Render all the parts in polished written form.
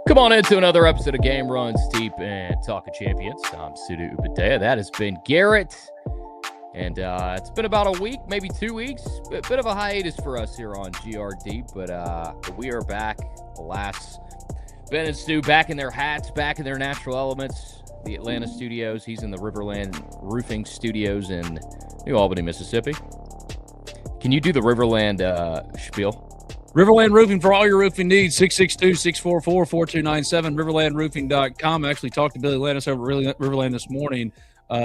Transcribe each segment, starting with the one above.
Come on into another episode of Game Runs Deep and Talk of Champions. I'm Sudu Upadea. That has been Garrett. And it's been about a week, maybe 2 weeks. A bit of a hiatus for us here on GR but we are back. Alas, Ben and Stu back in their hats, back in their natural elements. The Atlanta studios. He's in the Riverland Roofing Studios in New Albany, Mississippi. Can you do the Riverland spiel? Riverland Roofing for all your roofing needs, 662-644-4297, riverlandroofing.com. I actually talked to Billy Landis over at Riverland this morning.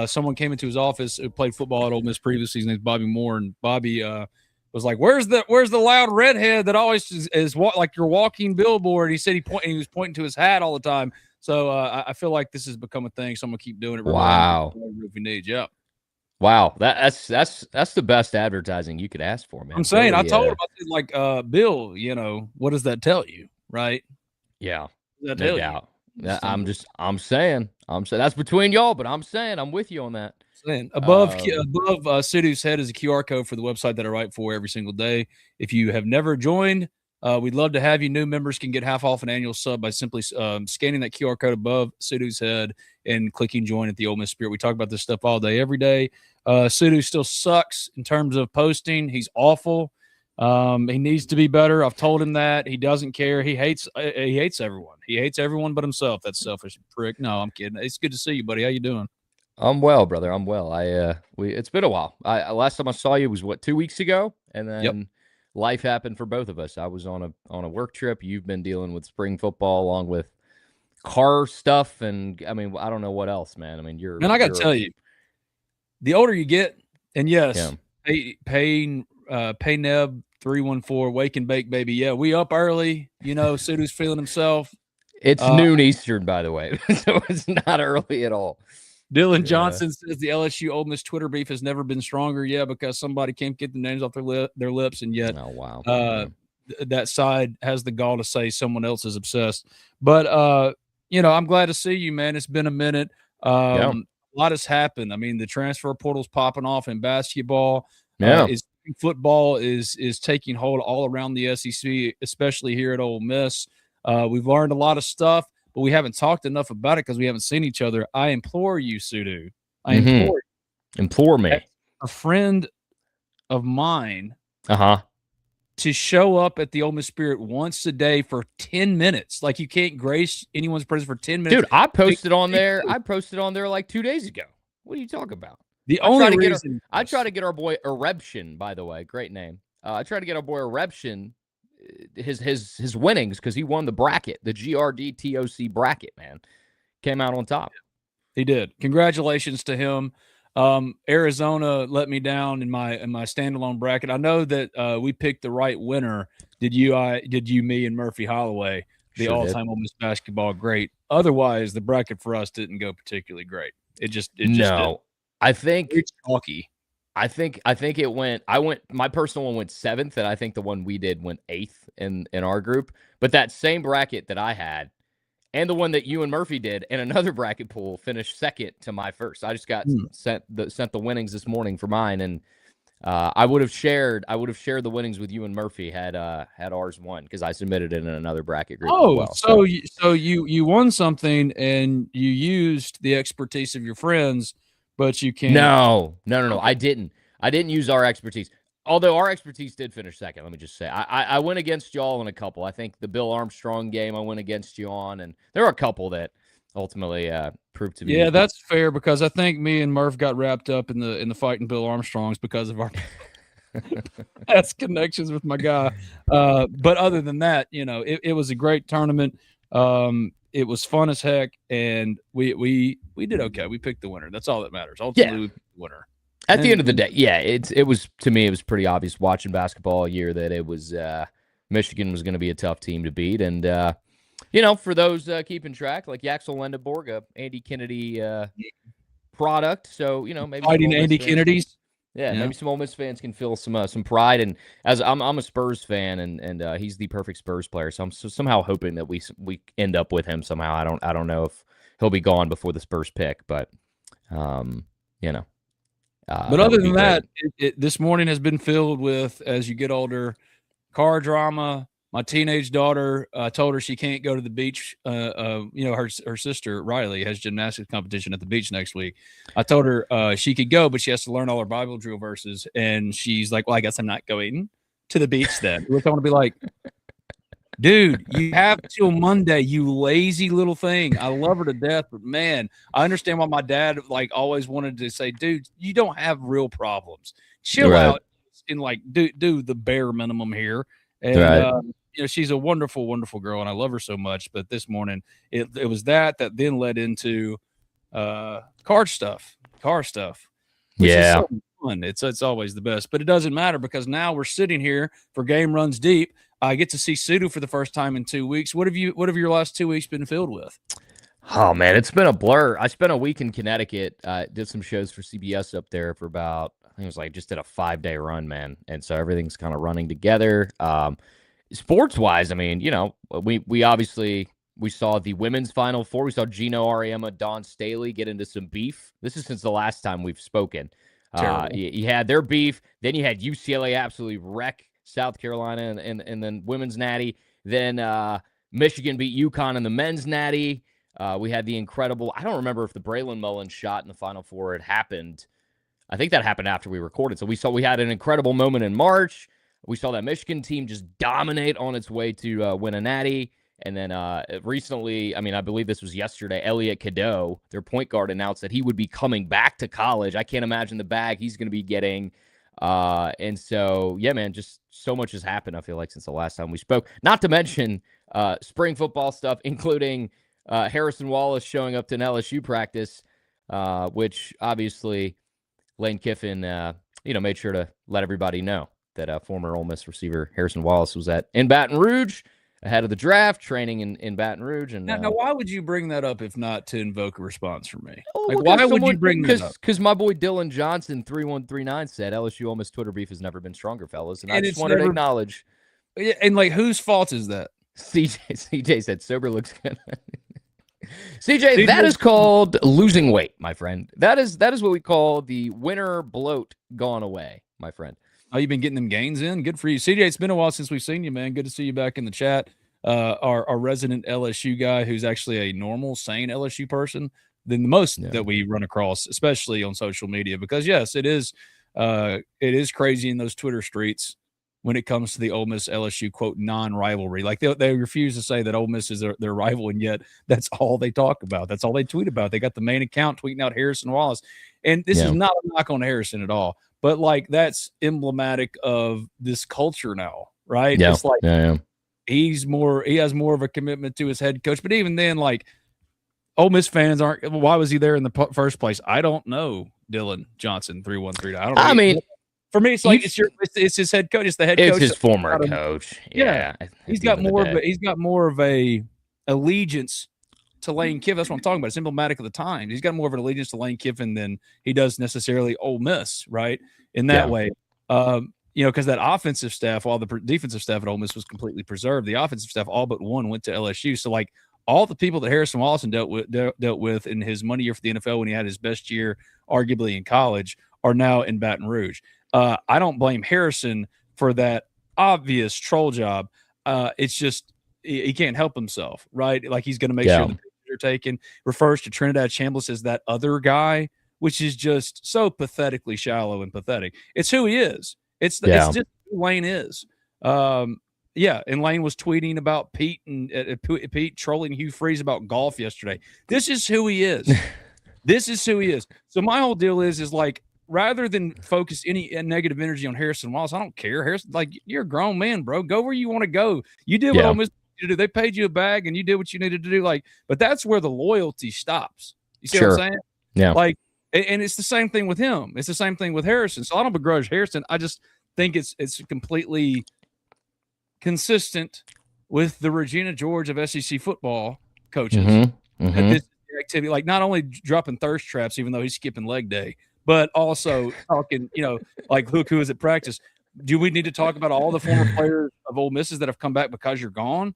Someone came into his office who played football at Ole Miss previously. His name's Bobby Moore, and Bobby was like, "Where's the loud redhead that always is like your walking billboard?" He said he was pointing to his hat all the time. So I feel like this has become a thing, so I'm gonna keep doing it. Wow, roofing needs, yeah. Wow, that's the best advertising you could ask for, man. I'm saying, I told him, I said, like, Bill, what does that tell you, right? Yeah, no doubt. I'm saying that's between y'all, but I'm saying I'm with you on that. Above Sudu's head is a QR code for the website that I write for every single day. If you have never joined, we'd love to have you. New members can get half off an annual sub by simply scanning that QR code above Sudu's head and clicking join at the Ole Miss Spirit. We talk about this stuff all day, every day. Sudu still sucks in terms of posting. He's awful. He needs to be better. I've told him that. He doesn't care. He hates everyone. He hates everyone but himself. That selfish prick. No, I'm kidding. It's good to see you, buddy. How you doing? I'm well, brother. I'm well. It's been a while. Last time I saw you was 2 weeks ago, and then life happened for both of us. I was on a work trip. You've been dealing with spring football along with car stuff, and I mean, I don't know what else, man. I mean, I got to tell you, the older you get, and yes, pay Neb 314, wake and bake, baby. Yeah, we up early. Sudu's feeling himself. It's noon Eastern, by the way, so it's not early at all. Dylan Johnson says the LSU Ole Miss Twitter beef has never been stronger. Yeah, because somebody can't get the names off their lips, and yet, that side has the gall to say someone else is obsessed. But I'm glad to see you, man. It's been a minute. A lot has happened. I mean, the transfer portal's popping off in basketball. Football is taking hold all around the SEC, especially here at Ole Miss. We've learned a lot of stuff, but we haven't talked enough about it because we haven't seen each other. I implore you, Sudu. Implore me. A friend of mine to show up at the Ole Miss Spirit once a day for 10 minutes. Like, you can't grace anyone's presence for 10 minutes. Dude, I posted on there like 2 days ago. What are you talking about? I try to get our boy Erebtion, by the way, great name. I try to get our boy Erebtion his winnings because he won the bracket, the GRD TOC bracket, man. Came out on top. He did. Congratulations to him. Arizona let me down in my standalone bracket. I know that we picked the right winner. Did you, me, and Murphy Holloway, the all-time Ole Miss basketball great. Otherwise, the bracket for us didn't go particularly great. It just didn't. I think it's chalky. I think it went. My personal one went 7th, and I think the one we did went 8th in our group. But that same bracket that I had, and the one that you and Murphy did, and another bracket pool finished 2nd to my first. I just got sent the winnings this morning for mine, and I would have shared the winnings with you and Murphy had ours won because I submitted it in another bracket group. Oh, as well. So you won something, and you used the expertise of your friends. But you can't. No. I didn't use our expertise. Although our expertise did finish 2nd. Let me just say, I went against y'all in a couple. I think the Bill Armstrong game I went against you on, and there are a couple that ultimately proved to be. Yeah, that's fair because I think me and Murph got wrapped up in the fight in Bill Armstrong's because of our past connections with my guy. But other than that, it was a great tournament. It was fun as heck, and we did okay. We picked the winner. That's all that matters. Ultimately, we picked the winner. At the end of the day, it was, to me, it was pretty obvious watching basketball all year that it was Michigan was going to be a tough team to beat. And, for those keeping track, like Yaxel Lendeborg, Andy Kennedy product. So, maybe fighting Andy Kennedy's. Yeah, maybe some Ole Miss fans can feel some pride. And as I'm a Spurs fan, and he's the perfect Spurs player, so I'm somehow hoping that we end up with him somehow. I don't know if he'll be gone before the Spurs pick, but but other than that, this morning has been filled with, as you get older, car drama, My teenage daughter, told her she can't go to the beach. Her sister Riley has gymnastics competition at the beach next week. I told her she could go, but she has to learn all her Bible drill verses. And she's like, "Well, I guess I'm not going to the beach then." Which I want to be like, dude, you have till Monday, you lazy little thing. I love her to death, but man, I understand why my dad always wanted to say, dude, you don't have real problems. Chill out and do the bare minimum here. And she's a wonderful, wonderful girl, and I love her so much. But this morning, it was that then led into car stuff. Which is so fun. It's always the best, but it doesn't matter because now we're sitting here for Game Runs Deep. I get to see Sudu for the first time in 2 weeks. What have your last 2 weeks been filled with? Oh man, it's been a blur. I spent a week in Connecticut. Did some shows for CBS up there for about, I think it was just did a 5-day run, man. And so everything's kind of running together. Sports wise, I mean, we obviously saw the women's Final Four. We saw Gino Auriemma, Dawn Staley get into some beef. This is since the last time we've spoken. You had their beef. Then you had UCLA absolutely wreck South Carolina and then women's natty. Then Michigan beat UConn in the men's natty. We had the incredible, I don't remember if the Braylon Mullins shot in the Final Four had happened. I think that happened after we recorded. So we had an incredible moment in March. We saw that Michigan team just dominate on its way to win a natty. And then recently, I believe this was yesterday, Elliot Cadeau, their point guard, announced that he would be coming back to college. I can't imagine the bag he's going to be getting. And so, yeah, man, just so much has happened, I feel like, since the last time we spoke. Not to mention spring football stuff, including Harrison Wallace showing up to an LSU practice, which obviously Lane Kiffin, made sure to let everybody know that former Ole Miss receiver Harrison Wallace was in Baton Rouge ahead of the draft, training in Baton Rouge. And now, why would you bring that up if not to invoke a response from me? Why would you bring that up? Because my boy Dylan Johnson 3139 said LSU Ole Miss Twitter beef has never been stronger, fellas, and I just wanted to acknowledge. And whose fault is that? CJ said sober looks good. CJ, that is called losing weight, my friend. That is what we call the winter bloat gone away, my friend. Oh, you've been getting them gains in? Good for you. CJ, it's been a while since we've seen you, man. Good to see you back in the chat. Our resident LSU guy who's actually a normal, sane LSU person than the most that we run across, especially on social media. Because, yes, it is crazy in those Twitter streets when it comes to the Ole Miss LSU, quote, non-rivalry. Like they refuse to say that Ole Miss is their rival, and yet that's all they talk about. That's all they tweet about. They got the main account tweeting out Harrison Wallace. And this is not a knock on Harrison at all. But, that's emblematic of this culture now, right? Yeah. It's he has more of a commitment to his head coach. But even then, Ole Miss fans aren't – why was he there in the first place? I don't know, Dylan Johnson, 3139. I don't know. For me, it's his head coach. It's the head coach. It's his former coach. Yeah. He's got more of a allegiance to Lane Kiffin. That's what I'm talking about. It's emblematic of the time. He's got more of an allegiance to Lane Kiffin than he does necessarily Ole Miss, right? In that way. Because that offensive staff, while the defensive staff at Ole Miss was completely preserved, the offensive staff, all but one, went to LSU. So, all the people that Harrison Wallace dealt with in his money year for the NFL when he had his best year, arguably in college, are now in Baton Rouge. I don't blame Harrison for that obvious troll job. It's just he can't help himself, right? He's going to make sure the pictures are taken. Refers to Trinidad Chambliss as that other guy, which is just so pathetically shallow and pathetic. It's who he is. It's just who Lane is. And Lane was tweeting about Pete and Pete trolling Hugh Freeze about golf yesterday. This is who he is. This is who he is. So my whole deal is rather than focus any negative energy on Harrison Wallace, I don't care. Harrison, you're a grown man, bro. Go where you want to go. You did what Ole Miss needed to do. They paid you a bag, and you did what you needed to do. But that's where the loyalty stops. You see what I'm saying? Yeah. And it's the same thing with him. It's the same thing with Harrison. So I don't begrudge Harrison. I just think it's completely consistent with the Regina George of SEC football coaches. Mm-hmm. Mm-hmm. This activity, not only dropping thirst traps, even though he's skipping leg day, but also talking, look who is at practice. Do we need to talk about all the former players of Ole Miss that have come back because you're gone?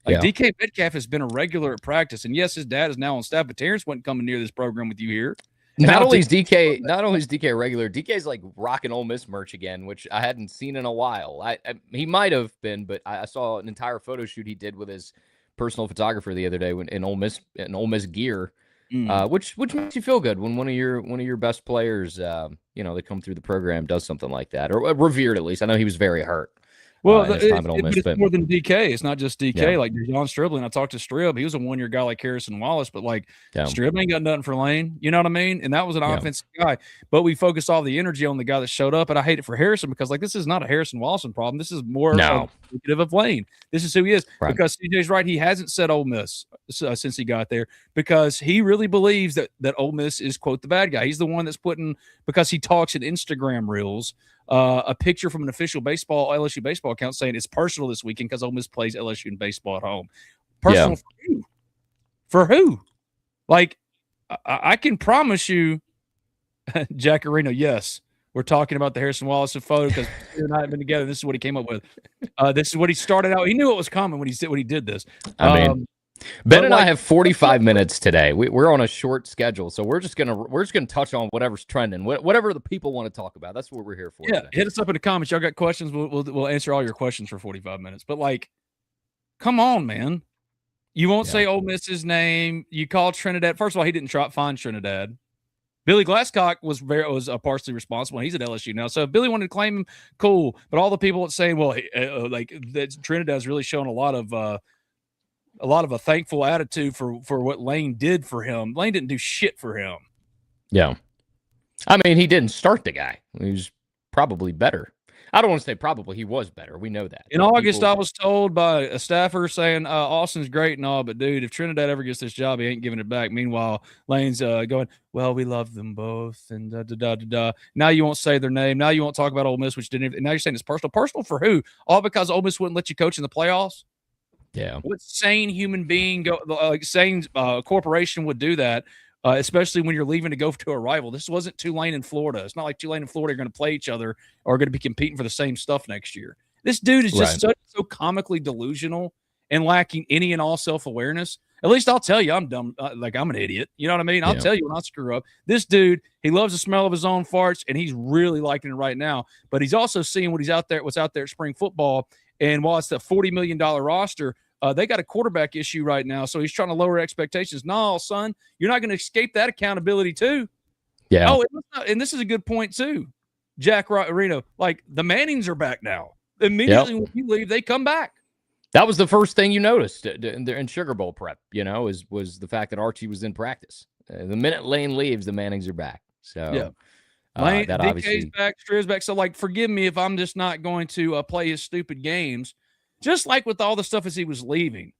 DK Metcalf has been a regular at practice. And yes, his dad is now on staff, but Terrence wasn't coming near this program with you here. Not only is DK a regular, DK's like rocking Ole Miss merch again, which I hadn't seen in a while. He might have been, but I saw an entire photo shoot he did with his personal photographer the other day in Ole Miss gear, which makes you feel good when one of your best players, that come through the program does something like that, or revered at least. I know he was very hurt. Well, it's more than DK. It's not just DK. Yeah. Like John Stribling, I talked to Strib. He was a one-year guy like Harrison Wallace, but like Strib ain't got nothing for Lane. You know what I mean? And that was an offensive guy. But we focused all the energy on the guy that showed up. And I hate it for Harrison because like this is not a Harrison Wallace problem. This is more indicative of Lane. This is who he is. Right. Because CJ's right. He hasn't said Ole Miss since he got there because he really believes that Ole Miss is, quote, the bad guy. He's the one that's because he talks in Instagram reels, a picture from an official LSU baseball account saying it's personal this weekend because Ole Miss plays LSU in baseball at home. Personal for who? For who? Like, I can promise you, Jack Areno, yes, we're talking about the Harrison Wallace photo because he and I have been together. This is what he came up with. This is what he started out. He knew it was coming when he did this. Ben and I have 45 minutes today. We're on a short schedule, so we're just gonna touch on whatever's trending, whatever the people want to talk about. That's what we're here for. Yeah, today. Hit us up in the comments. Y'all got questions? We'll answer all your questions for 45 minutes. But like, come on, man. You won't say Ole Miss's name. You call Trinidad. First of all, he didn't try to find Trinidad. Billy Glasscock was partially responsible. He's at LSU now. So if Billy wanted to claim him, cool. But all the people that say, well, that Trinidad's really shown a lot of a thankful attitude for what Lane did for him. Lane didn't do shit for him. Yeah. I mean, he didn't start the guy. He was probably better. I don't want to say probably. He was better. We know that. In August, I was told by a staffer saying, Austin's great and all, but, dude, if Trinidad ever gets this job, he ain't giving it back. Meanwhile, Lane's going, well, we love them both, and da-da-da-da-da. Now you won't say their name. Now you won't talk about Ole Miss, which didn't even – now you're saying it's personal. Personal for who? All because Ole Miss wouldn't let you coach in the playoffs? Yeah. What sane human being, sane corporation would do that, especially when you're leaving to go to a rival? This wasn't Tulane and Florida. It's not like Tulane and Florida are going to play each other or are going to be competing for the same stuff next year. This dude is just so comically delusional and lacking any and all self-awareness. At least I'll tell you I'm dumb, like I'm an idiot. You know what I mean? I'll tell you when I screw up. This dude, he loves the smell of his own farts, and he's really liking it right now. But he's also seeing what's out there at spring football. And while it's the $40 million roster, they got a quarterback issue right now, so he's trying to lower expectations. No, son, you're not going to escape that accountability too. Yeah. Oh, and this is a good point too, Jack Reno. Like the Mannings are back now. Immediately when you leave, they come back. That was the first thing you noticed in Sugar Bowl prep. Was the fact that Archie was in practice. The minute Lane leaves, the Mannings are back. So yeah. Lane, DK's back, Strib's back. So, like, forgive me if I'm just not going to play his stupid games. Just like with all the stuff as he was leaving.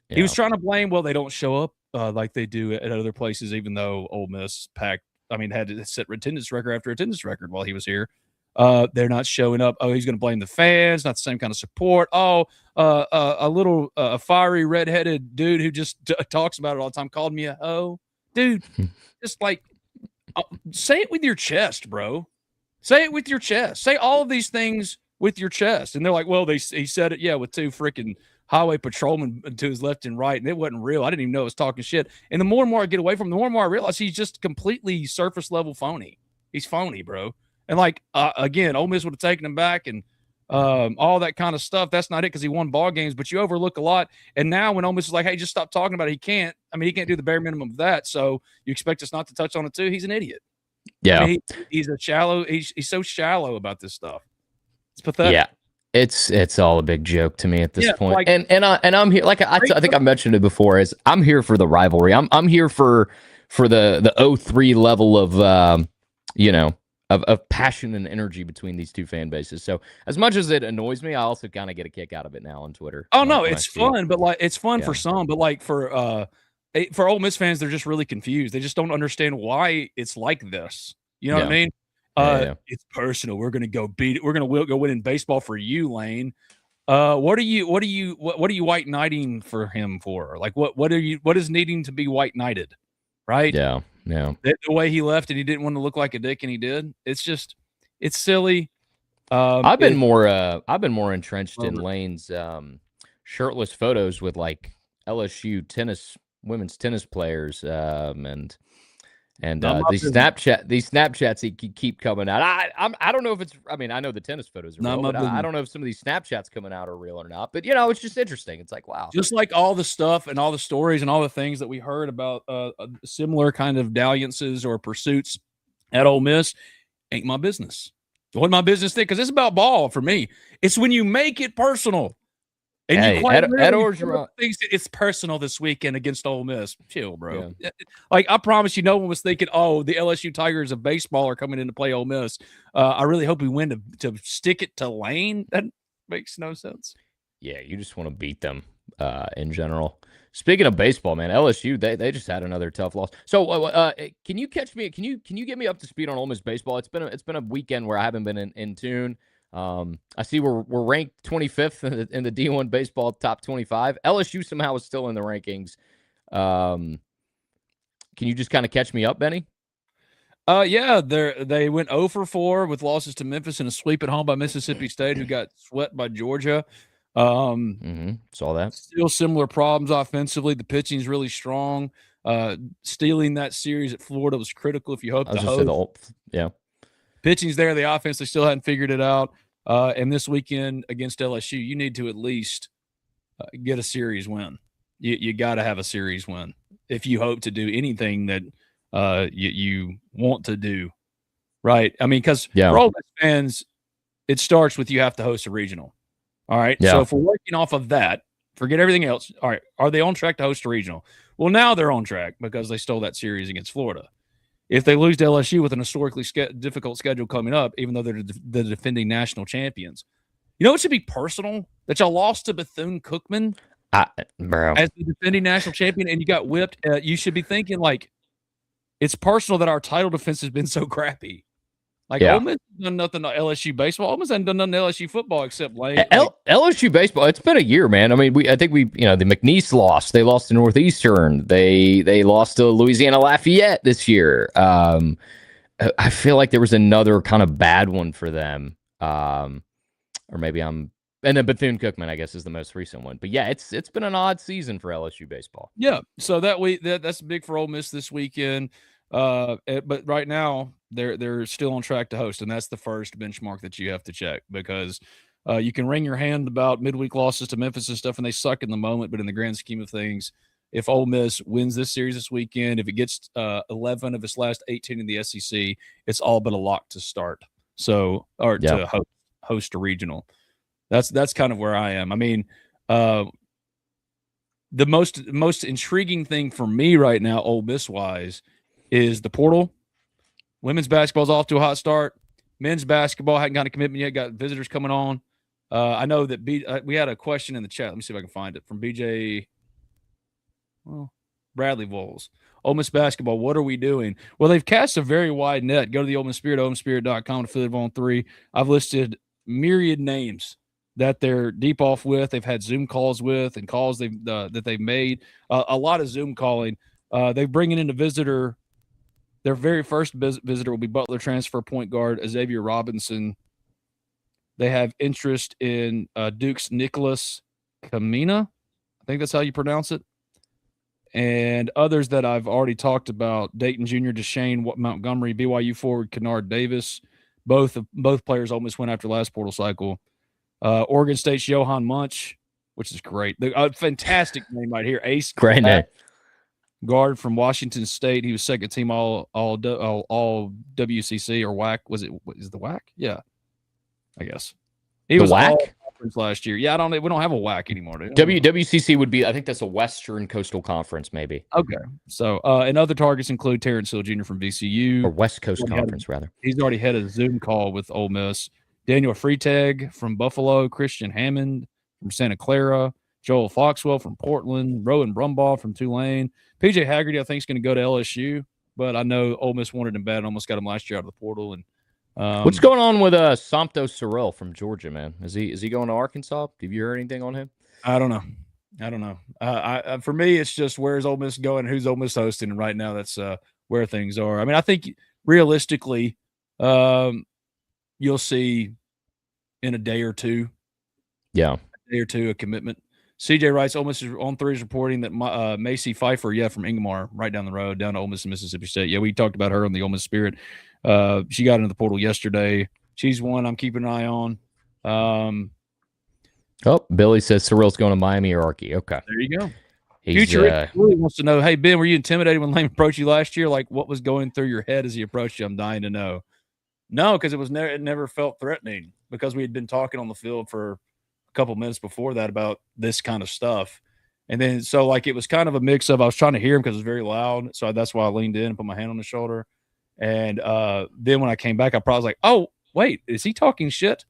Yeah. He was trying to blame, well, they don't show up like they do at other places, even though Ole Miss had to set attendance record after attendance record while he was here. They're not showing up. Oh, he's going to blame the fans, not the same kind of support. Oh, a little fiery redheaded dude who just talks about it all the time called me a hoe. Dude, just like, say it with your chest, bro. Say it with your chest. Say all of these things with your chest. And they're like, well, he said it, with two freaking highway patrolmen to his left and right, and it wasn't real. I didn't even know it was talking shit. And the more and more I get away from him, the more and more I realize he's just completely surface level phony. He's phony, bro. And like, again, Ole Miss would have taken him back and all that kind of stuff. That's not it because he won ball games, but you overlook a lot. And now when Ole Miss is like, hey, just stop talking about it, he can't do the bare minimum of that. So you expect us not to touch on it too? He's an idiot. Yeah. I mean, he's so shallow about this stuff. It's pathetic. Yeah. It's all a big joke to me at this point. Like, and I'm here, like I think I mentioned it before, is I'm here for the rivalry. I'm here for the 03 level of of passion and energy between these two fan bases. So as much as it annoys me, I also kind of get a kick out of it now on Twitter. Oh no, it's fun, but like it's fun for some, but like for Ole Miss fans, they're just really confused. They just don't understand why it's like this. You know what I mean? It's personal. We're gonna go beat it. We're gonna go win in baseball for you, Lane. What are you white knighting for him for? Like what is needing to be white knighted? Right? Yeah. Yeah. The way he left and he didn't want to look like a dick and he did. It's silly. I've been more entrenched in Lane's shirtless photos with like LSU women's tennis players and And these Snapchats keep coming out. I don't know if it's. I mean, I know the tennis photos are real, but I don't know if some of these Snapchats coming out are real or not. But it's just interesting. It's like, wow. Just like all the stuff and all the stories and all the things that we heard about similar kind of dalliances or pursuits at Ole Miss, ain't my business. What my business thing? Because it's about ball for me. It's when you make it personal. And hey, you quite Ed Orgeron thinks it's personal this weekend against Ole Miss. Chill, bro. Yeah. Like, I promise you, no one was thinking, oh, the LSU Tigers of baseball are coming in to play Ole Miss. I really hope we win to stick it to Lane. That makes no sense. Yeah, you just want to beat them in general. Speaking of baseball, man, LSU they just had another tough loss. So can you catch me? Can you get me up to speed on Ole Miss baseball? It's been a weekend where I haven't been in tune. I see we're ranked 25th in the D1 baseball top 25. LSU somehow is still in the rankings. Can you just kind of catch me up, Benny? Yeah, they went 0 for 4 with losses to Memphis and a sweep at home by Mississippi State, who got swept by Georgia. Saw that. Still similar problems offensively. The pitching is really strong. Stealing that series at Florida was critical if you hope to host. Pitching's there. The offense, they still hadn't figured it out. And this weekend against LSU, you need to at least get a series win. You got to have a series win if you hope to do anything that you want to do, right? I mean, because for all Miss fans, it starts with you have to host a regional. All right. Yeah. So if we're working off of that, forget everything else. All right. Are they on track to host a regional? Well, now they're on track because they stole that series against Florida. If they lose to LSU with an historically difficult schedule coming up, even though they're the defending national champions, it should be personal that y'all lost to Bethune-Cookman as the defending national champion and you got whipped. You should be thinking, like, it's personal that our title defense has been so crappy. Like, Ole Miss has done nothing to LSU baseball. Ole Miss hasn't done nothing to LSU football except LSU baseball. It's been a year, man. I mean, I think the McNeese lost. They lost to Northeastern. They lost to Louisiana Lafayette this year. I feel like there was another kind of bad one for them. Or maybe and then Bethune-Cookman, I guess, is the most recent one. But yeah, it's been an odd season for LSU baseball. Yeah. So that's big for Ole Miss this weekend. But right now they're still on track to host, and that's the first benchmark that you have to check because you can wring your hand about midweek losses to Memphis and stuff, and they suck in the moment. But in the grand scheme of things, if Ole Miss wins this series this weekend, if it gets 11 of its last 18 in the SEC, it's all but a lock to start. To host a regional. That's kind of where I am. I mean, the most intriguing thing for me right now, Ole Miss wise, is the portal. Women's basketball's off to a hot start. Men's basketball hadn't got a commitment yet. Got visitors coming on. I know that we had a question in the chat. Let me see if I can find it from BJ. Bradley Voles. Ole Miss basketball, what are we doing? Well, they've cast a very wide net. Go to the Ole Miss Spirit, OleMissSpirit.com, affiliate on 3. I've listed myriad names that they're deep off with. They've had Zoom calls with and calls that they've made. A lot of Zoom calling. They're bringing in a visitor. Their very first visitor will be Butler transfer point guard Xavier Robinson. They have interest in Duke's Nicholas Kamina. I think that's how you pronounce it. And others that I've already talked about, Dayton Jr., Deshane Montgomery, BYU forward Kennard Davis. Both players Ole Miss went after last portal cycle. Oregon State's Johan Munch, which is great. Fantastic name right here. Ace. Great name. Guard from Washington State. He was second team all WCC or WAC. Is the WAC? Yeah, I guess. He was WAC last year. Yeah, we don't have a WAC anymore. WCC would be, I think that's a Western Coastal Conference, maybe. Okay. So, and other targets include Terrence Hill Jr. from VCU. Or West Coast Conference, rather. He's already had a Zoom call with Ole Miss. Daniel Freitag from Buffalo. Christian Hammond from Santa Clara. Joel Foxwell from Portland. Rowan Brumbaugh from Tulane. PJ Haggerty, I think, is going to go to LSU, but I know Ole Miss wanted him bad and almost got him last year out of the portal. And what's going on with Somto Sorrell from Georgia, man? Is he going to Arkansas? Have you heard anything on him? I don't know. For me, it's just where's Ole Miss going, who's Ole Miss hosting, and right now that's where things are. I mean, I think realistically, you'll see in a day or two. Yeah, a commitment. CJ writes, Ole Miss is on 3 is reporting that Macy Pfeiffer, from Ingmar, right down the road, down to Ole Miss and Mississippi State. Yeah, we talked about her on the Ole Miss Spirit. She got into the portal yesterday. She's one I'm keeping an eye on. Billy says Cyril's going to Miami or Archie. Okay. There you go. Future really wants to know, hey, Ben, were you intimidated when Lane approached you last year? Like, what was going through your head as he approached you? I'm dying to know. No, because it never felt threatening because we had been talking on the field for a couple minutes before that about this kind of stuff. And then, so, like, it was kind of a mix of I was trying to hear him because it was very loud. So that's why I leaned in and put my hand on his shoulder. And then when I came back, I probably was like, oh, wait, is he talking shit?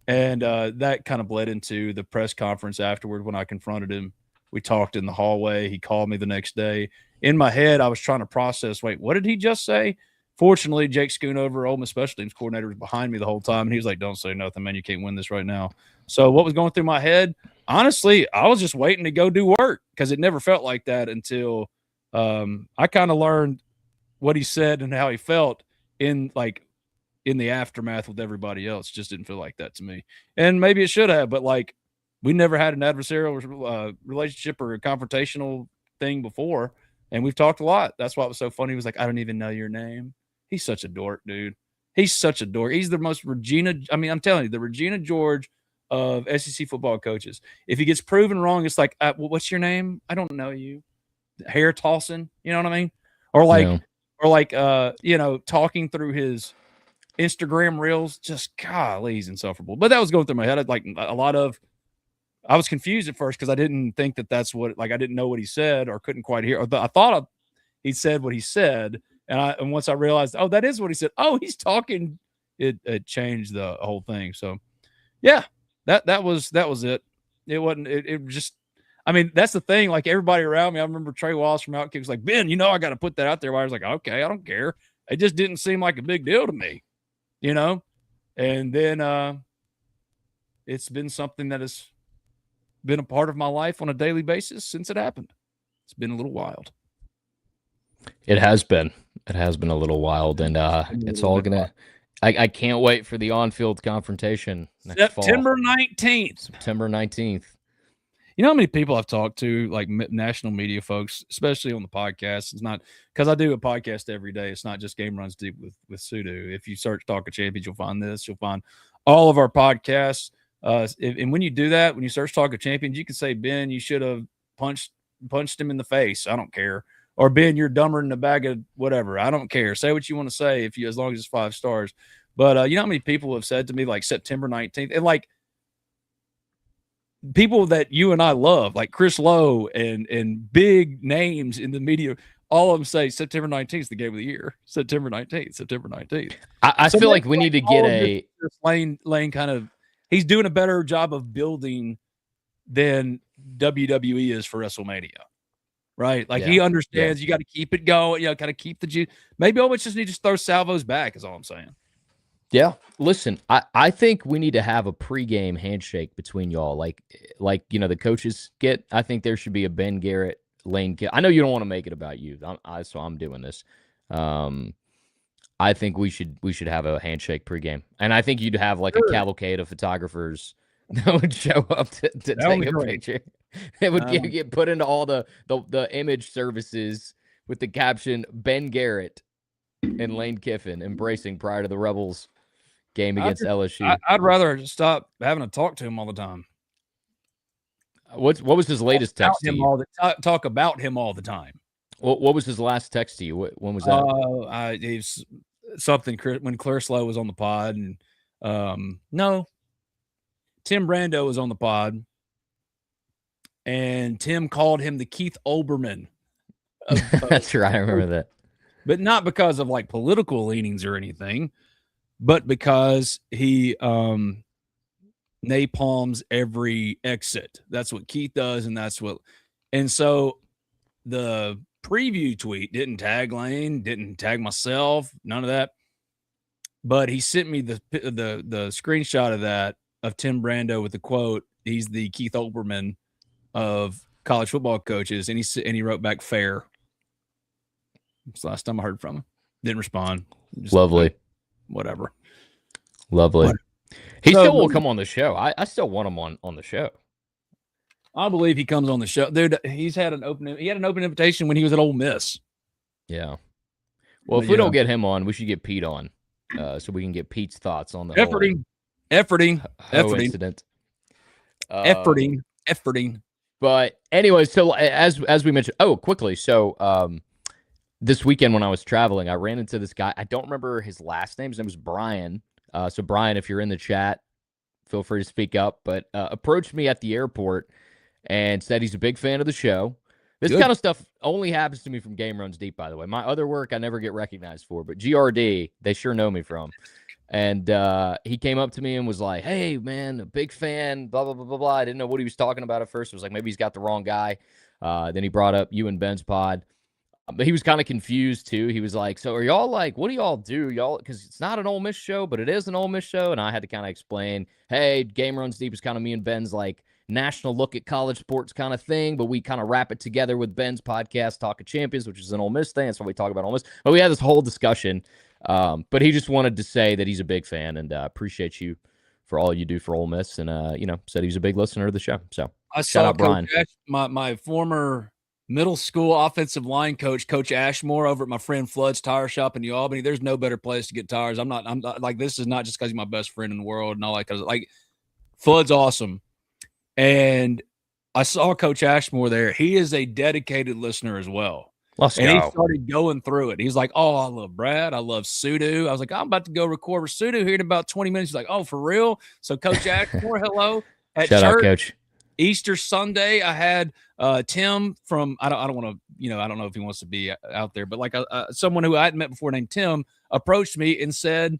And that kind of bled into the press conference afterward when I confronted him. We talked in the hallway. He called me the next day. In my head, I was trying to process, wait, what did he just say? Fortunately, Jake Schoonover, Ole Miss special teams coordinator, was behind me the whole time. And he was like, don't say nothing, man. You can't win this right now. So what was going through my head? Honestly, I was just waiting to go do work because it never felt like that until I kind of learned what he said and how he felt in the aftermath with everybody else. Just didn't feel like that to me. And maybe it should have, but we never had an adversarial relationship or a confrontational thing before. And we've talked a lot. That's why it was so funny. He was like, I don't even know your name. He's such a dork, dude. He's such a dork. He's the most I'm telling you, the Regina George of SEC football coaches. If he gets proven wrong, it's like, what's your name? I don't know you. Hair tossing. You know what I mean? Or talking through his Instagram reels, just golly, he's insufferable. But that was going through my head. I was confused at first because I didn't think that's what, I didn't know what he said or couldn't quite hear. I thought he said what he said. And once I realized, oh, that is what he said. Oh, he's talking. It changed the whole thing. So yeah, that was it. It wasn't, it just, that's the thing. Like everybody around me, I remember Trey Wallace from Outkick was like, Ben, I got to put that out there. I was like, okay, I don't care. It just didn't seem like a big deal to me, and then it's been something that has been a part of my life on a daily basis since it happened. It's been a little wild. It has been a little wild, and it's all gonna. I can't wait for the on-field confrontation next September 19th. September 19th. You know how many people I've talked to, like national media folks, especially on the podcast? It's not because I do a podcast every day. It's not just Game Runs Deep with Sudu. If you search Talk of Champions, you'll find this. You'll find all of our podcasts. And when you do that, when you search Talk of Champions, you can say, Ben, you should have punched him in the face. I don't care. Or Ben, you're dumber than a bag of whatever. I don't care. Say what you want to say as long as it's 5 stars. But you know how many people have said to me like September 19th and like people that you and I love, like Chris Lowe and big names in the media, all of them say September 19th is the game of the year. September 19th. I feel like we need to get a Lane kind of, he's doing a better job of building than WWE is for WrestleMania, right? Like he understands you got to keep it going, kind of keep the juice. Maybe Owens just need to throw salvos back is all I'm saying. Yeah. Listen, I think we need to have a pregame handshake between y'all. Like, the coaches get, I think there should be a Ben Garrett, Lane. I know you don't want to make it about you. So I'm doing this. I think we should have a handshake pregame. And I think you'd have like a cavalcade of photographers that would show up to take a picture. It would get put into all the image services with the caption Ben Garrett and Lane Kiffin embracing prior to the Rebels game against LSU. I'd rather stop having to talk to him all the time. What was his latest text to you? Talk about him all the time. What was his last text to you? When was that? It's something when Claire Slow was on the pod, and no, Tim Brando was on the pod, and Tim called him the Keith Olbermann. That's right, I remember that. But not because of like political leanings or anything, but because he napalms every exit. That's what Keith does, and so the preview tweet didn't tag Lane, didn't tag myself, none of that. But he sent me the screenshot of that of Tim Brando with the quote. He's the Keith Olbermann of college football coaches, and he wrote back fair. It's the last time I heard from him. Didn't respond. Just lovely. Whatever. Lovely. He still will come on the show. I still want him on the show. I believe he comes on the show, dude. He had an open invitation when he was at Ole Miss. Yeah. Well, if we don't get him on, we should get Pete on, so we can get Pete's thoughts on the efforting incident. Efforting. But anyway, so as we mentioned, quickly. So this weekend when I was traveling, I ran into this guy. I don't remember his last name. His name was Brian. So Brian, if you're in the chat, feel free to speak up. But approached me at the airport and said he's a big fan of the show. This kind of stuff only happens to me from Game Runs Deep, by the way. My other work I never get recognized for, but GRD, they sure know me from. And he came up to me and was like, hey, man, a big fan, blah, blah, blah, blah, blah. I didn't know what he was talking about at first. It was like, maybe he's got the wrong guy. Then he brought up you and Ben's pod. But he was kind of confused, too. He was like, so are y'all like, what do y'all do? Y'all, because it's not an Ole Miss show, but it is an Ole Miss show. And I had to kind of explain, hey, Game Runs Deep is kind of me and Ben's like national look at college sports kind of thing. But we kind of wrap it together with Ben's podcast, Talk of Champions, which is an Ole Miss thing. That's why we talk about Ole Miss. But we had this whole discussion. But he just wanted to say that he's a big fan and appreciate you for all you do for Ole Miss. And, said he was a big listener to the show. So shout out Brian. My former middle school offensive line coach, Coach Ashmore, over at my friend Flood's Tire Shop in New Albany. There's no better place to get tires. I'm not like, this is not just because he's my best friend in the world and all that. Because like Flood's awesome. And I saw Coach Ashmore there. He is a dedicated listener as well. He started going through it. He's like, oh, I love Brad. I love Sudu. I was like, I'm about to go record with Sudu here in about 20 minutes. He's like, oh, for real? So Coach Ashmore, hello. At Shout church, out, Coach. Easter Sunday, I had Tim from, I don't want to, I don't know if he wants to be out there, but like someone who I hadn't met before named Tim approached me and said,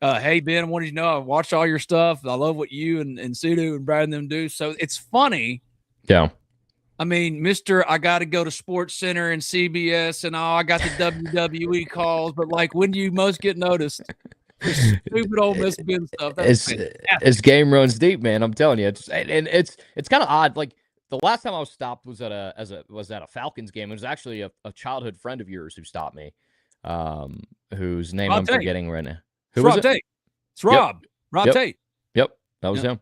hey, Ben, I wanted you to know I watched all your stuff. I love what you and Sudu and Brad and them do. So it's funny. Yeah. I mean, I got to go to Sports Center and CBS and I got the WWE calls, but like, when do you most get noticed? Stupid Ole Miss Ben stuff. It's Game Runs Deep, man. I'm telling you, it's kind of odd. Like the last time I was stopped was at a Falcons game. It was actually a childhood friend of yours who stopped me, whose name I'm forgetting right now. Who was it? Tate. It's Rob. Yep. Rob Tate. Yep, that was him.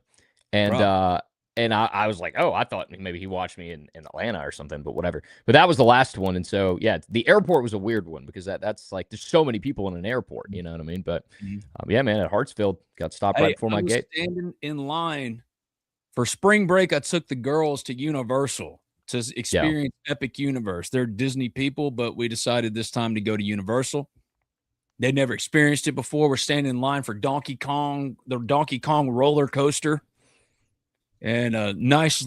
And I was like, oh, I thought maybe he watched me in Atlanta or something, but whatever. But that was the last one. And so, yeah, the airport was a weird one because that's like there's so many people in an airport, you know what I mean? But, yeah, man, at Hartsfield, got stopped right before my gate. Standing in line for spring break, I took the girls to Universal to experience Epic Universe. They're Disney people, but we decided this time to go to Universal. They'd never experienced it before. We're standing in line for Donkey Kong roller coaster. And a nice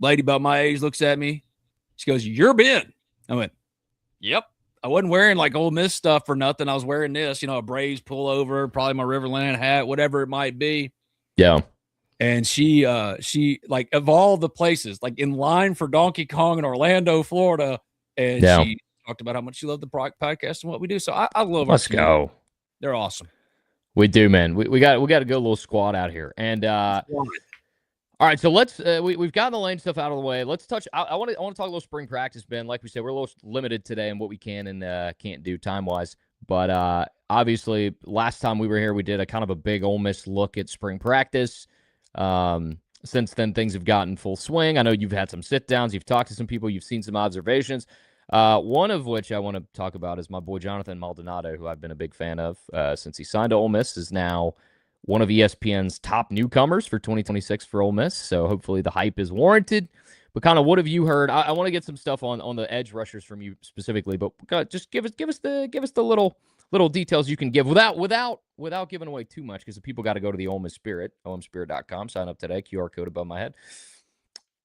lady about my age looks at me. She goes, "You're Ben." I went, "Yep." I wasn't wearing like Ole Miss stuff or nothing. I was wearing this, a Braves pullover, probably my Riverland hat, whatever it might be. Yeah. And she like of all the places, like in line for Donkey Kong in Orlando, Florida, and she talked about how much she loved the podcast and what we do. So I love. Let's go. They're awesome. We do, man. We got a good little squad out here, and all right, so let's we've gotten the lane stuff out of the way. Let's touch. I want to talk a little spring practice, Ben. Like we said, we're a little limited today in what we can and can't do time wise. But obviously, last time we were here, we did a kind of a big Ole Miss look at spring practice. Since then, things have gotten full swing. I know you've had some sit downs, you've talked to some people, you've seen some observations. One of which I want to talk about is my boy Jonathan Maldonado, who I've been a big fan of since he signed to Ole Miss, is now one of ESPN's top newcomers for 2026 for Ole Miss. So hopefully the hype is warranted. But kind of what have you heard? I want to get some stuff on the edge rushers from you specifically, but just give us the little details you can give without giving away too much, because the people got to go to the Ole Miss Spirit, omspirit.com, sign up today, QR code above my head.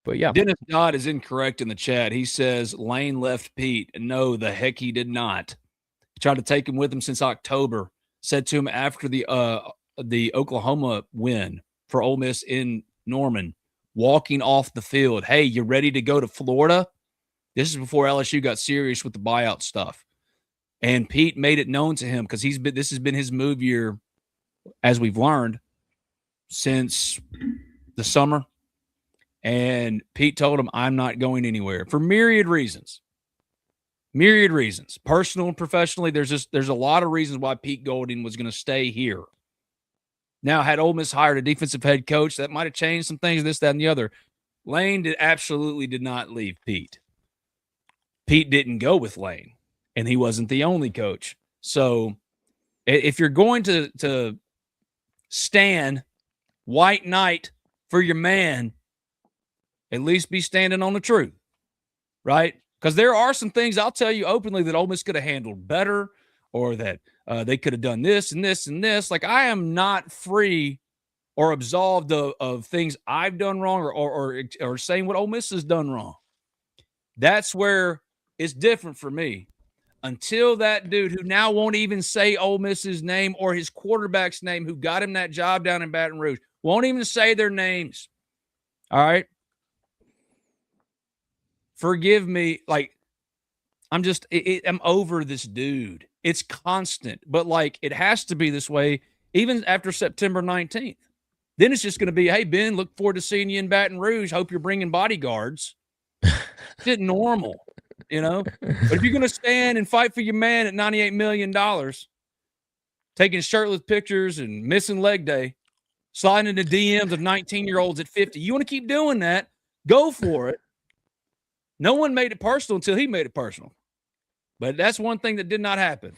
But yeah. Dennis Dodd is incorrect in the chat. He says Lane left Pete. No, the heck he did not. He tried to take him with him since October. Said to him after the Oklahoma win for Ole Miss in Norman, walking off the field, "Hey, you ready to go to Florida?" This is before LSU got serious with the buyout stuff. And Pete made it known to him because this has been his move year, as we've learned, since the summer. And Pete told him, "I'm not going anywhere," for myriad reasons. Personal and professionally, there's a lot of reasons why Pete Golding was going to stay here. Now, had Ole Miss hired a defensive head coach, that might have changed some things, this, that, and the other. Lane absolutely did not leave Pete. Pete didn't go with Lane, and he wasn't the only coach. So if you're going to stand white knight for your man, at least be standing on the truth, right? Because there are some things I'll tell you openly that Ole Miss could have handled better, or that they could have done this and this and this. Like, I am not free or absolved of things I've done wrong, or saying what Ole Miss has done wrong. That's where it's different for me. Until that dude who now won't even say Ole Miss's name or his quarterback's name, who got him that job down in Baton Rouge, won't even say their names. All right. Forgive me. Like, I'm over this dude. It's constant, but like, it has to be this way even after September 19th. Then it's just going to be, hey, Ben, look forward to seeing you in Baton Rouge. Hope you're bringing bodyguards. It's normal, you know? But if you're going to stand and fight for your man at $98 million, taking shirtless pictures and missing leg day, sliding into DMs of 19-year-olds at 50, you want to keep doing that, go for it. No one made it personal until he made it personal. But that's one thing that did not happen.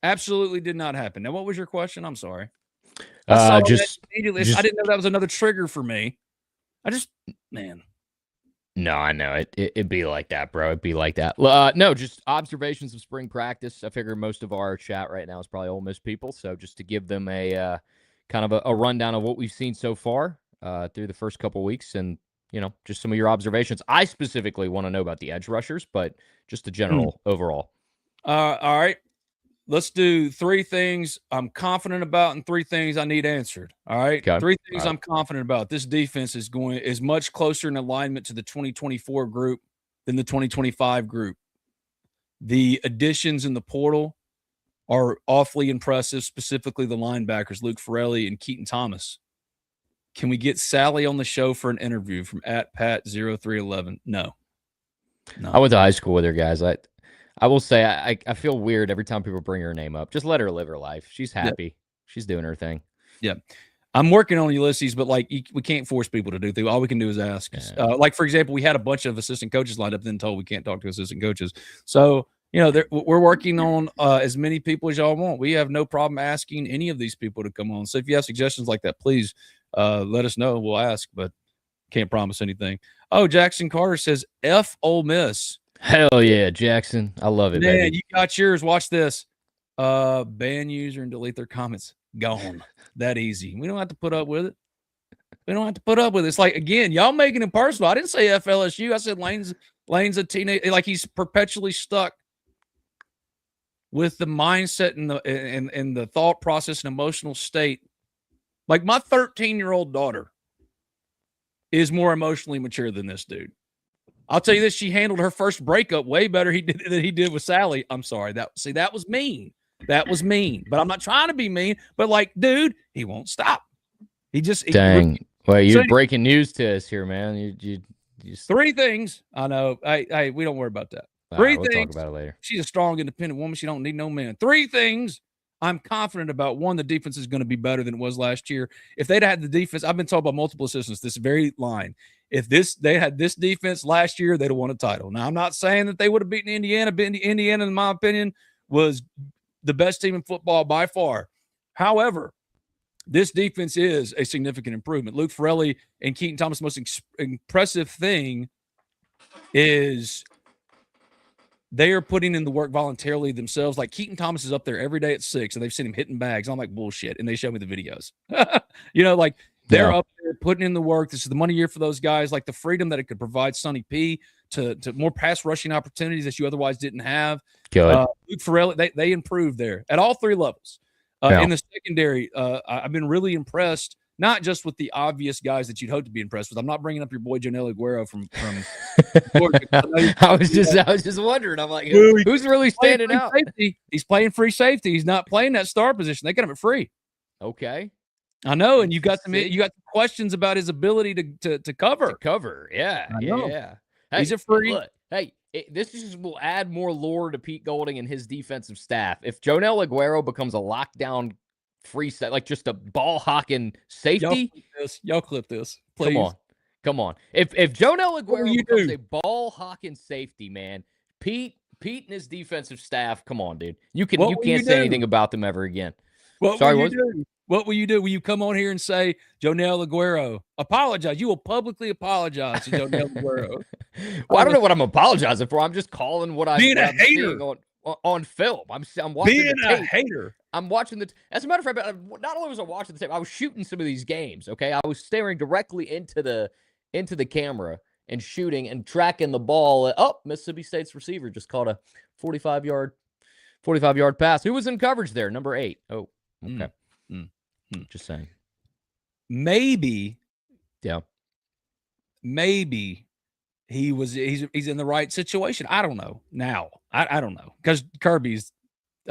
Absolutely did not happen. Now, what was your question? I'm sorry. I didn't know that was another trigger for me. Man. No, I know. It'd be like that, bro. It'd be like that. No, just observations of spring practice. I figure most of our chat right now is probably Ole Miss people. So just to give them a kind of a rundown of what we've seen so far through the first couple weeks, and just some of your observations. I specifically want to know about the edge rushers, but just the general overall. All right. Let's do 3 things I'm confident about and 3 things I need answered. All right. Okay. 3 things I'm confident about. This defense is much closer in alignment to the 2024 group than the 2025 group. The additions in the portal are awfully impressive, specifically the linebackers, Luke Farrelly and Keaton Thomas. Can we get Sally on the show for an interview from @Pat0311? No. I went to high school with her, guys. I will say I feel weird every time people bring her name up. Just let her live her life. She's happy. Yeah. She's doing her thing. Yeah. I'm working on Ulysses, but like we can't force people to do things. All we can do is ask. Yeah. Like, for example, we had a bunch of assistant coaches lined up, then told we can't talk to assistant coaches. So, we're working on as many people as y'all want. We have no problem asking any of these people to come on. So if you have suggestions like that, please let us know. We'll ask, but can't promise anything. Oh, Jackson Carter says F Ole Miss. Hell yeah, Jackson. I love it, man, baby. You got yours. Watch this. Ban user and delete their comments. Gone. That easy. We don't have to put up with it. It's like, again, y'all making it personal. I didn't say FLSU. I said Lane's a teenager. Like, he's perpetually stuck with the mindset and the thought process and emotional state. Like, my 13-year-old daughter is more emotionally mature than this dude. I'll tell you this, she handled her first breakup way better than he did with Sally. I'm sorry. That was mean. That was mean. But I'm not trying to be mean. But, like, dude, he won't stop. Dang. Well, you're breaking news to us here, man. You 3 things. I know. Hey, we don't worry about that. 3 things. We'll talk about it later. She's a strong, independent woman. She don't need no man. 3 things I'm confident about. 1, the defense is going to be better than it was last year. If they'd had the defense, I've been told by multiple assistants this very line. If they had this defense last year, they'd have won a title. Now, I'm not saying that they would have beaten Indiana. Indiana, in my opinion, was the best team in football by far. However, this defense is a significant improvement. Luke Farrelly and Keaton Thomas' most impressive thing is they are putting in the work voluntarily themselves. Like, Keaton Thomas is up there every day at 6, and they've seen him hitting bags. I'm like, bullshit. And they show me the videos. Like, they're up there putting in the work. This is the money year for those guys. Like, the freedom that it could provide Sonny P to more pass rushing opportunities that you otherwise didn't have. Luke Farrelly, they improved there at all 3 levels. In the secondary, I've been really impressed, not just with the obvious guys that you'd hope to be impressed with. I'm not bringing up your boy Jonel Aguero from Georgia. I was just wondering. I'm like, who's really standing out? Safety. He's playing free safety. He's not playing that star position. They got him at free. Okay. I know, and you got some questions about his ability to cover. To cover, yeah. Hey, he's a free. Look, this just will add more lore to Pete Golding and his defensive staff. If Jonel Aguero becomes a lockdown free set, like just a ball hawking safety, y'all clip this, please. Come on. If Jonel Aguero becomes a ball hawking safety, man, Pete and his defensive staff, come on, dude. You can't say anything about them ever again. What will you do? What will you do? Will you come on here and say, Jonel Aguero, apologize? You will publicly apologize to Jonel Aguero. Well, I don't know what I'm apologizing for. I'm just calling what I'm seeing on film. I'm watching being the tape. A hater. I'm watching as a matter of fact, not only was I watching the tape, I was shooting some of these games. Okay, I was staring directly into the camera and shooting and tracking the ball. Mississippi State's receiver just caught a 45-yard pass. Who was in coverage there? Number 8. Oh, okay. Just saying. Maybe. Yeah. Maybe he's in the right situation. I don't know. Now, I don't know, because Kirby's,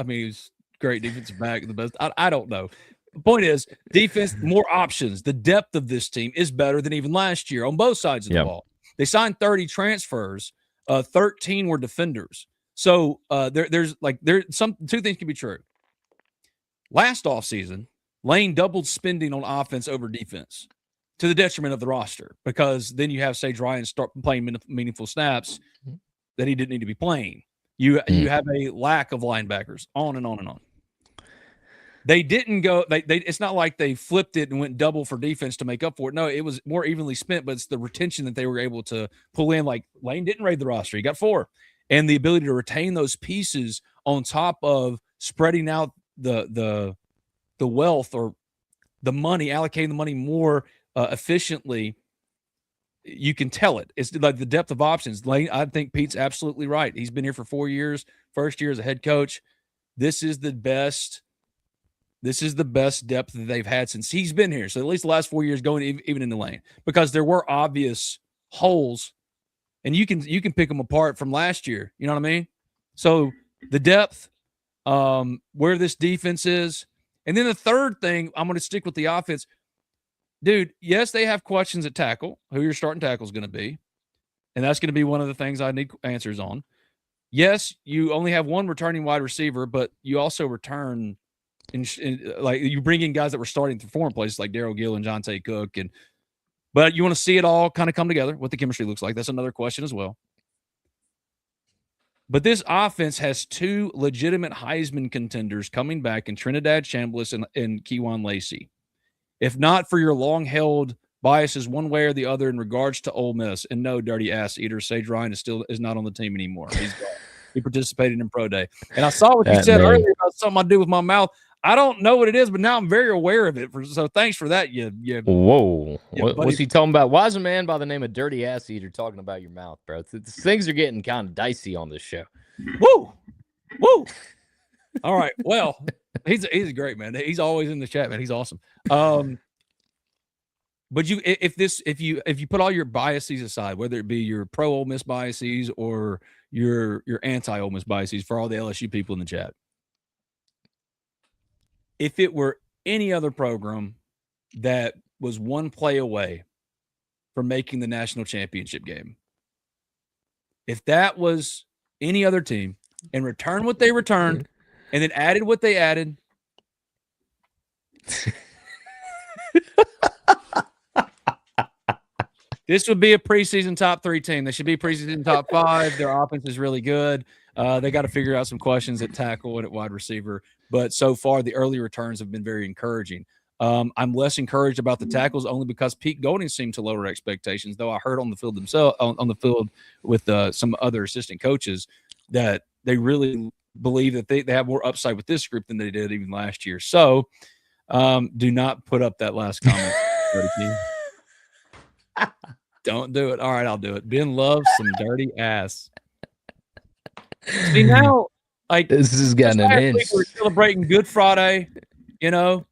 he's great defensive back, the best. I don't know. The point is, defense, more options. The depth of this team is better than even last year on both sides of the ball. They signed 30 transfers. 13 were defenders. So there's two things can be true. Last offseason, Lane doubled spending on offense over defense to the detriment of the roster, because then you have Sage Ryan start playing meaningful snaps that he didn't need to be playing. You have a lack of linebackers, on and on and on. They didn't go. It's not like they flipped it and went double for defense to make up for it. No, it was more evenly spent, but it's the retention that they were able to pull in. Like, Lane didn't raid the roster; he got 4, and the ability to retain those pieces on top of spreading out the wealth, or the money, allocating the money more efficiently. You can tell it. It's like the depth of options. Lane, I think Pete's absolutely right. He's been here for 4 years. First year as a head coach. This is the best depth that they've had since he's been here. So at least the last 4 years, going even into Lane, because there were obvious holes, and you can pick them apart from last year. You know what I mean? So the depth, where this defense is. And then the third thing, I'm going to stick with the offense. Dude, yes, they have questions at tackle, who your starting tackle is going to be. And that's going to be one of the things I need answers on. Yes, you only have one returning wide receiver, but you also return like you bring in guys that were starting for foreign places like Daryl Gill and Jonte Cook. But you want to see it all kind of come together, what the chemistry looks like. That's another question as well. But this offense has 2 legitimate Heisman contenders coming back in Trinidad Chambliss and Kewan Lacey. If not for your long-held biases one way or the other in regards to Ole Miss, and no, dirty ass eater, Sage Ryan is not on the team anymore. He participated in Pro Day. And I saw what you said earlier about something I do with my mouth. I don't know what it is, but now I'm very aware of it. So thanks for that. Whoa. What's he talking about? Why is a man by the name of Dirty Ass Eater talking about your mouth, bro? Things are getting kind of dicey on this show. Woo. All right. Well, he's a great man. He's always in the chat, man. He's awesome. But if you put all your biases aside, whether it be your pro Ole Miss biases or your anti Ole Miss biases, for all the LSU people in the chat, if it were any other program that was one play away from making the national championship game, if that was any other team and returned what they returned and then added what they added, this would be a preseason top 3 team. They should be preseason top 5. Their offense is really good. They got to figure out some questions at tackle and at wide receiver. But so far, the early returns have been very encouraging. I'm less encouraged about the tackles only because Pete Golding seemed to lower expectations, though I heard on the field on the field with some other assistant coaches that they really believe that they have more upside with this group than they did even last year. So do not put up that last comment. Don't do it. All right, I'll do it. Ben loves some dirty ass. See, now, like, this has gotten an inch. We're celebrating Good Friday, the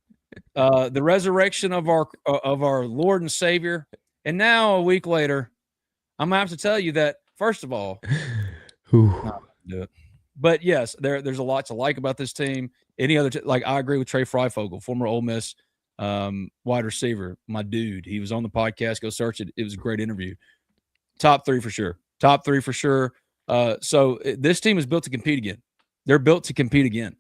resurrection of our Lord and Savior, and now a week later, I'm gonna have to tell you that first of all, not do it. But yes, there's a lot to like about this team. Any other like I agree with Trey Freifogel, former Ole Miss wide receiver, my dude. He was on the podcast. Go search it. It was a great interview. Top 3 for sure. Top 3 for sure. So this team is built to compete again. They're built to compete again.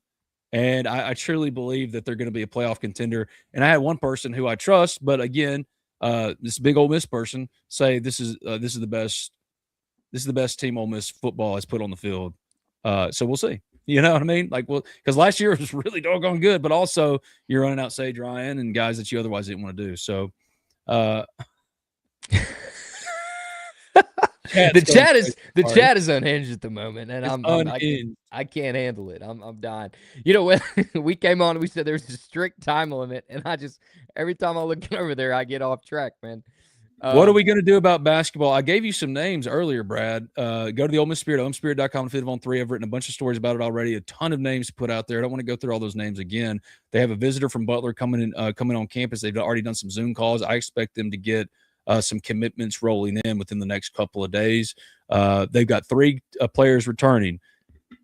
And I truly believe that they're going to be a playoff contender. And I had one person who I trust, but again, this big Ole Miss person say this is the best team Ole Miss football has put on the field. So we'll see. You know what I mean? Like, well, because last year was really doggone good, but also you're running out Sage Ryan and guys that you otherwise didn't want to do. So, the chat is unhinged at the moment, and I can't handle it. I'm dying. You know, when we came on, we said there's a strict time limit, and every time I look over there, I get off track, man. What are we going to do about basketball? I gave you some names earlier, Brad. Go to the Ole Miss Spirit, OleMissSpirit.com, Fit on 3. I've written a bunch of stories about it already. A ton of names to put out there. I don't want to go through all those names again. They have a visitor from Butler coming on campus. They've already done some Zoom calls. I expect them to get some commitments rolling in within the next couple of days. They've got 3 players returning: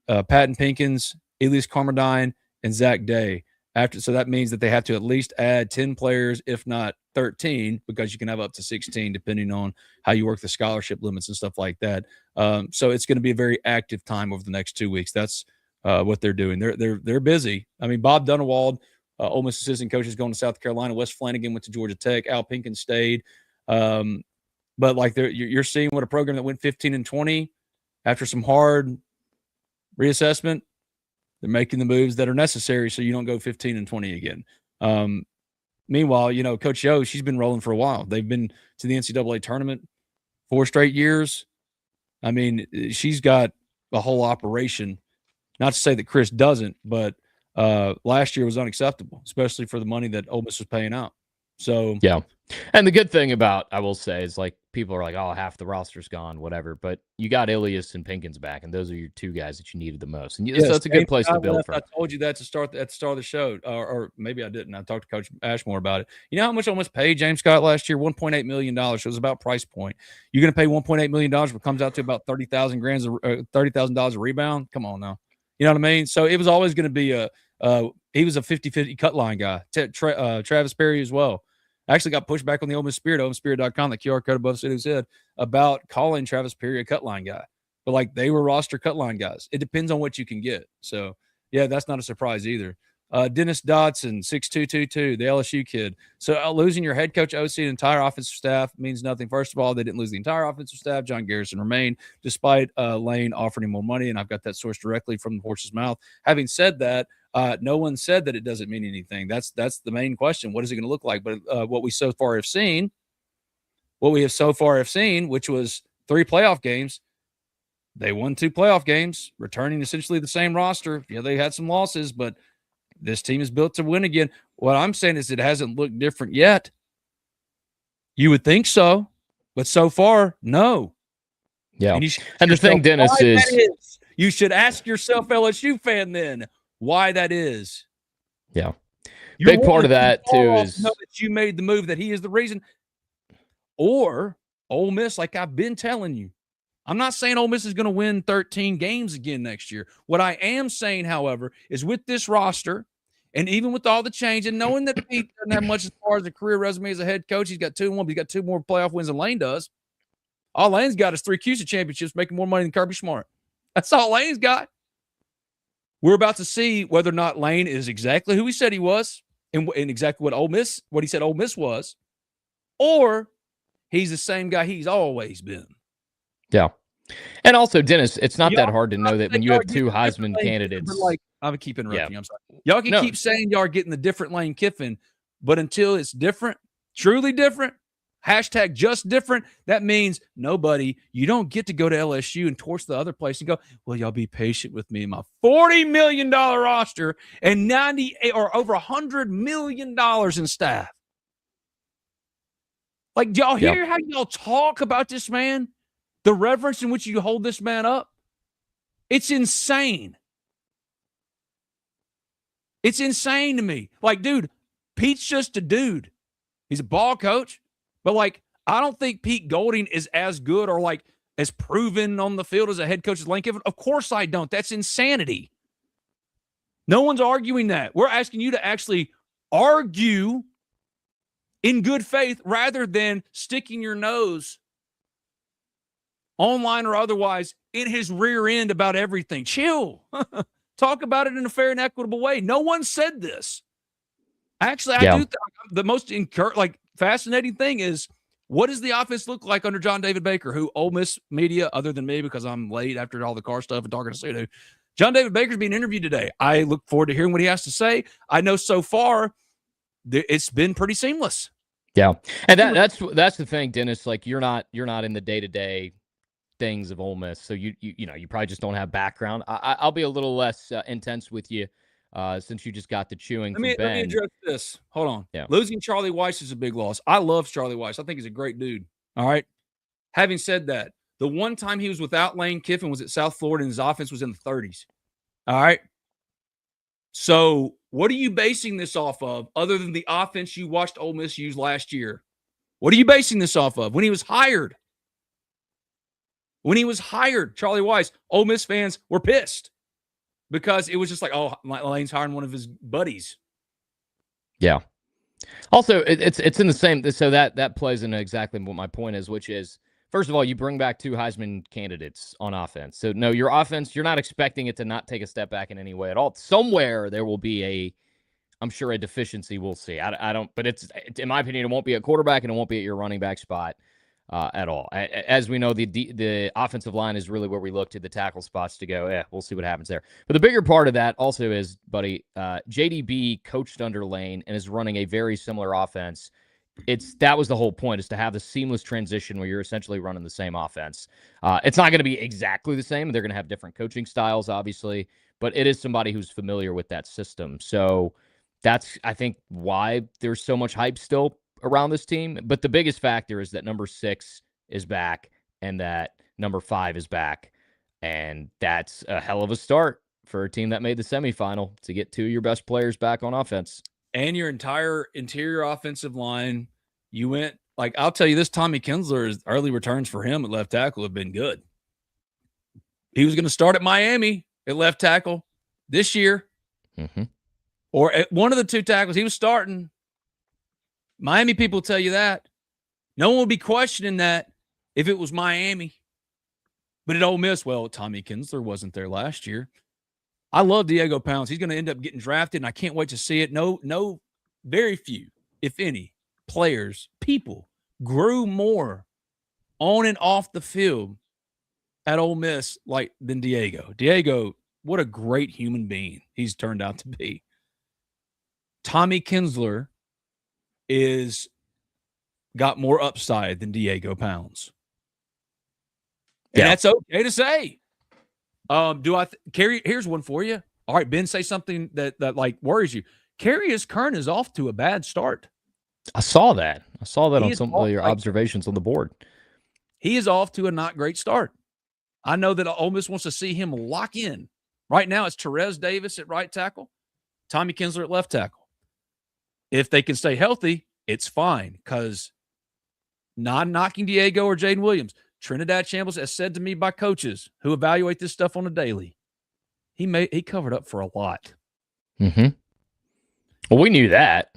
Patton Pinkins, Elias Carmerdine, and Zach Day. So that means that they have to at least add 10 players, if not 13, because you can have up to 16 depending on how you work the scholarship limits and stuff like that. So it's going to be a very active time over the next 2 weeks. That's what they're doing. They're busy. I mean, Bob Dunewald, Ole Miss assistant coach, is going to South Carolina. Wes Flanagan went to Georgia Tech. Al Pinkins stayed. But like you're seeing what a program that went 15-20 after some hard reassessment, they're making the moves that are necessary so you don't go 15-20 again. Meanwhile, you know, Coach Yo, she's been rolling for a while. They've been to the NCAA tournament 4 straight years. I mean, she's got a whole operation. Not to say that Chris doesn't, but last year was unacceptable, especially for the money that Ole Miss was paying out. So yeah. And the good thing about, I will say, is like people are like, oh, half the roster's gone, whatever. But you got Elias and Pinkins back, and those are your 2 guys that you needed the most. And so it's a good place to build from. I told you that at the start of the show, or maybe I didn't. I talked to Coach Ashmore about it. You know how much Ole Miss paid James Scott last year? $1.8 million. So it was about price point. You're going to pay $1.8 million, what comes out to about $30,000 a rebound. Come on now. You know what I mean? So it was always going to be he was a 50-50 cut line guy. Travis Perry as well. I actually got pushed back on the Ole Miss Spirit, OleMissSpirit.com, the QR code above Sidhu's head, about calling Travis Perry a cut line guy. But, like, they were roster cut line guys. It depends on what you can get. So, yeah, that's not a surprise either. Dennis Dotson, 6'2", the LSU kid. So losing your head coach, OC, and entire offensive staff means nothing. First of all, they didn't lose the entire offensive staff. John Garrison remained, despite Lane offering him more money, and I've got that source directly from the horse's mouth. Having said that, no one said that it doesn't mean anything. That's the main question. What is it going to look like? But what we so far have seen, which was 3 playoff games, they won 2 playoff games, returning essentially the same roster. Yeah, they had some losses, but this team is built to win again. What I'm saying is it hasn't looked different yet. You would think so, but so far, no. Yeah. And the thing, Dennis, is you should ask yourself, LSU fan, then why that is. Yeah. Big part of that, too, is that you made the move, that he is the reason. Or Ole Miss, like I've been telling you. I'm not saying Ole Miss is going to win 13 games again next year. What I am saying, however, is with this roster, and even with all the change, and knowing that Pete doesn't have much as far as a career resume as a head coach, he's got 2-1, but he's got 2 more playoff wins than Lane does. All Lane's got is 3 CUSA championships, making more money than Kirby Smart. That's all Lane's got. We're about to see whether or not Lane is exactly who he said he was, and exactly what he said Ole Miss was, or he's the same guy he's always been. Yeah. And also, Dennis, it's not that hard to know that when you have 2 Heisman candidates. Like, I'm keep interrupting. Yeah. I'm sorry. Y'all can keep saying y'all are getting the different Lane Kiffin, but until it's different, truly different, hashtag just different, that means you don't get to go to LSU and torch the other place and go, well, y'all be patient with me. My $40 million roster and 98 or over $100 million in staff. Like, do y'all hear how y'all talk about this man? The reverence in which you hold this man up, it's insane. It's insane to me. Like, dude, Pete's just a dude. He's a ball coach, but like, I don't think Pete Golding is as good or like as proven on the field as a head coach as Lane Kiffin. Of course I don't. That's insanity. No one's arguing that. We're asking you to actually argue in good faith rather than sticking your nose online or otherwise in his rear end about everything. Chill. Talk about it in a fair and equitable way. No one said this. Actually, I do the most fascinating thing is, what does the offense look like under John David Baker, who Ole Miss media, other than me because I'm late after all the car stuff and talking to Sudu, John David Baker's being interviewed today. I look forward to hearing what he has to say. I know so far it's been pretty seamless. Yeah, and that's the thing, Dennis. Like you're not in the day-to-day things of Ole Miss, so you probably just don't have background. I'll be a little less intense with you since you just got the chewing. Let me address this. Hold on. Yeah. Losing Charlie Weis is a big loss. I love Charlie Weis. I think he's a great dude. All right. Having said that, the one time he was without Lane Kiffin was at South Florida, and his offense was in the 30s. All right. So what are you basing this off of other than the offense you watched Ole Miss use last year? What are you basing this off of? When he was hired, Charlie Weis, Ole Miss fans were pissed because it was just like, oh, Lane's hiring one of his buddies. Yeah. Also, it's in the same. So that plays into exactly what my point is, which is, first of all, you bring back 2 Heisman candidates on offense. So, no, your offense, you're not expecting it to not take a step back in any way at all. Somewhere there will be I'm sure a deficiency. We'll see. I don't, but in my opinion, it won't be at quarterback and it won't be at your running back spot at all. As we know, the offensive line is really where we look to the tackle spots to go. We'll see what happens there. But the bigger part of that also is, buddy, JDB coached under Lane and is running a very similar offense. That was the whole point, is to have the seamless transition where you're essentially running the same offense. It's not going to be exactly the same. They're going to have different coaching styles, obviously, but it is somebody who's familiar with that system. So that's, I think, why there's so much hype still around this team. But the biggest factor is that number 6 is back and that number 5 is back. And that's a hell of a start for a team that made the semifinal, to get 2 of your best players back on offense. And your entire interior offensive line, you went, like, I'll tell you this, Tommy Kinsler's early returns for him at left tackle have been good. He was going to start at Miami at left tackle this year. Mm-hmm. Or at one of the 2 tackles. He was starting. Miami people tell you that. No one would be questioning that if it was Miami. But at Ole Miss, well, Tommy Kinsler wasn't there last year. I love Diego Pounds. He's going to end up getting drafted, and I can't wait to see it. No, very few, if any, people grew more on and off the field at Ole Miss than Diego. Diego, what a great human being he's turned out to be. Tommy Kinsler is got more upside than Diego Pounds. And that's okay to say. Kerry, here's one for you. All right, Ben, say something that worries you. Carius Kern is off to a bad start. I saw that on some of your observations on the board. He is off to a not great start. I know that Ole Miss wants to see him lock in. Right now, it's Terez Davis at right tackle, Tommy Kinsler at left tackle. If they can stay healthy, it's fine, because not knocking Diego or Jaden Williams. Trinidad Shambles has said to me by coaches who evaluate this stuff on a daily, he covered up for a lot. Mm-hmm. Well, we knew that.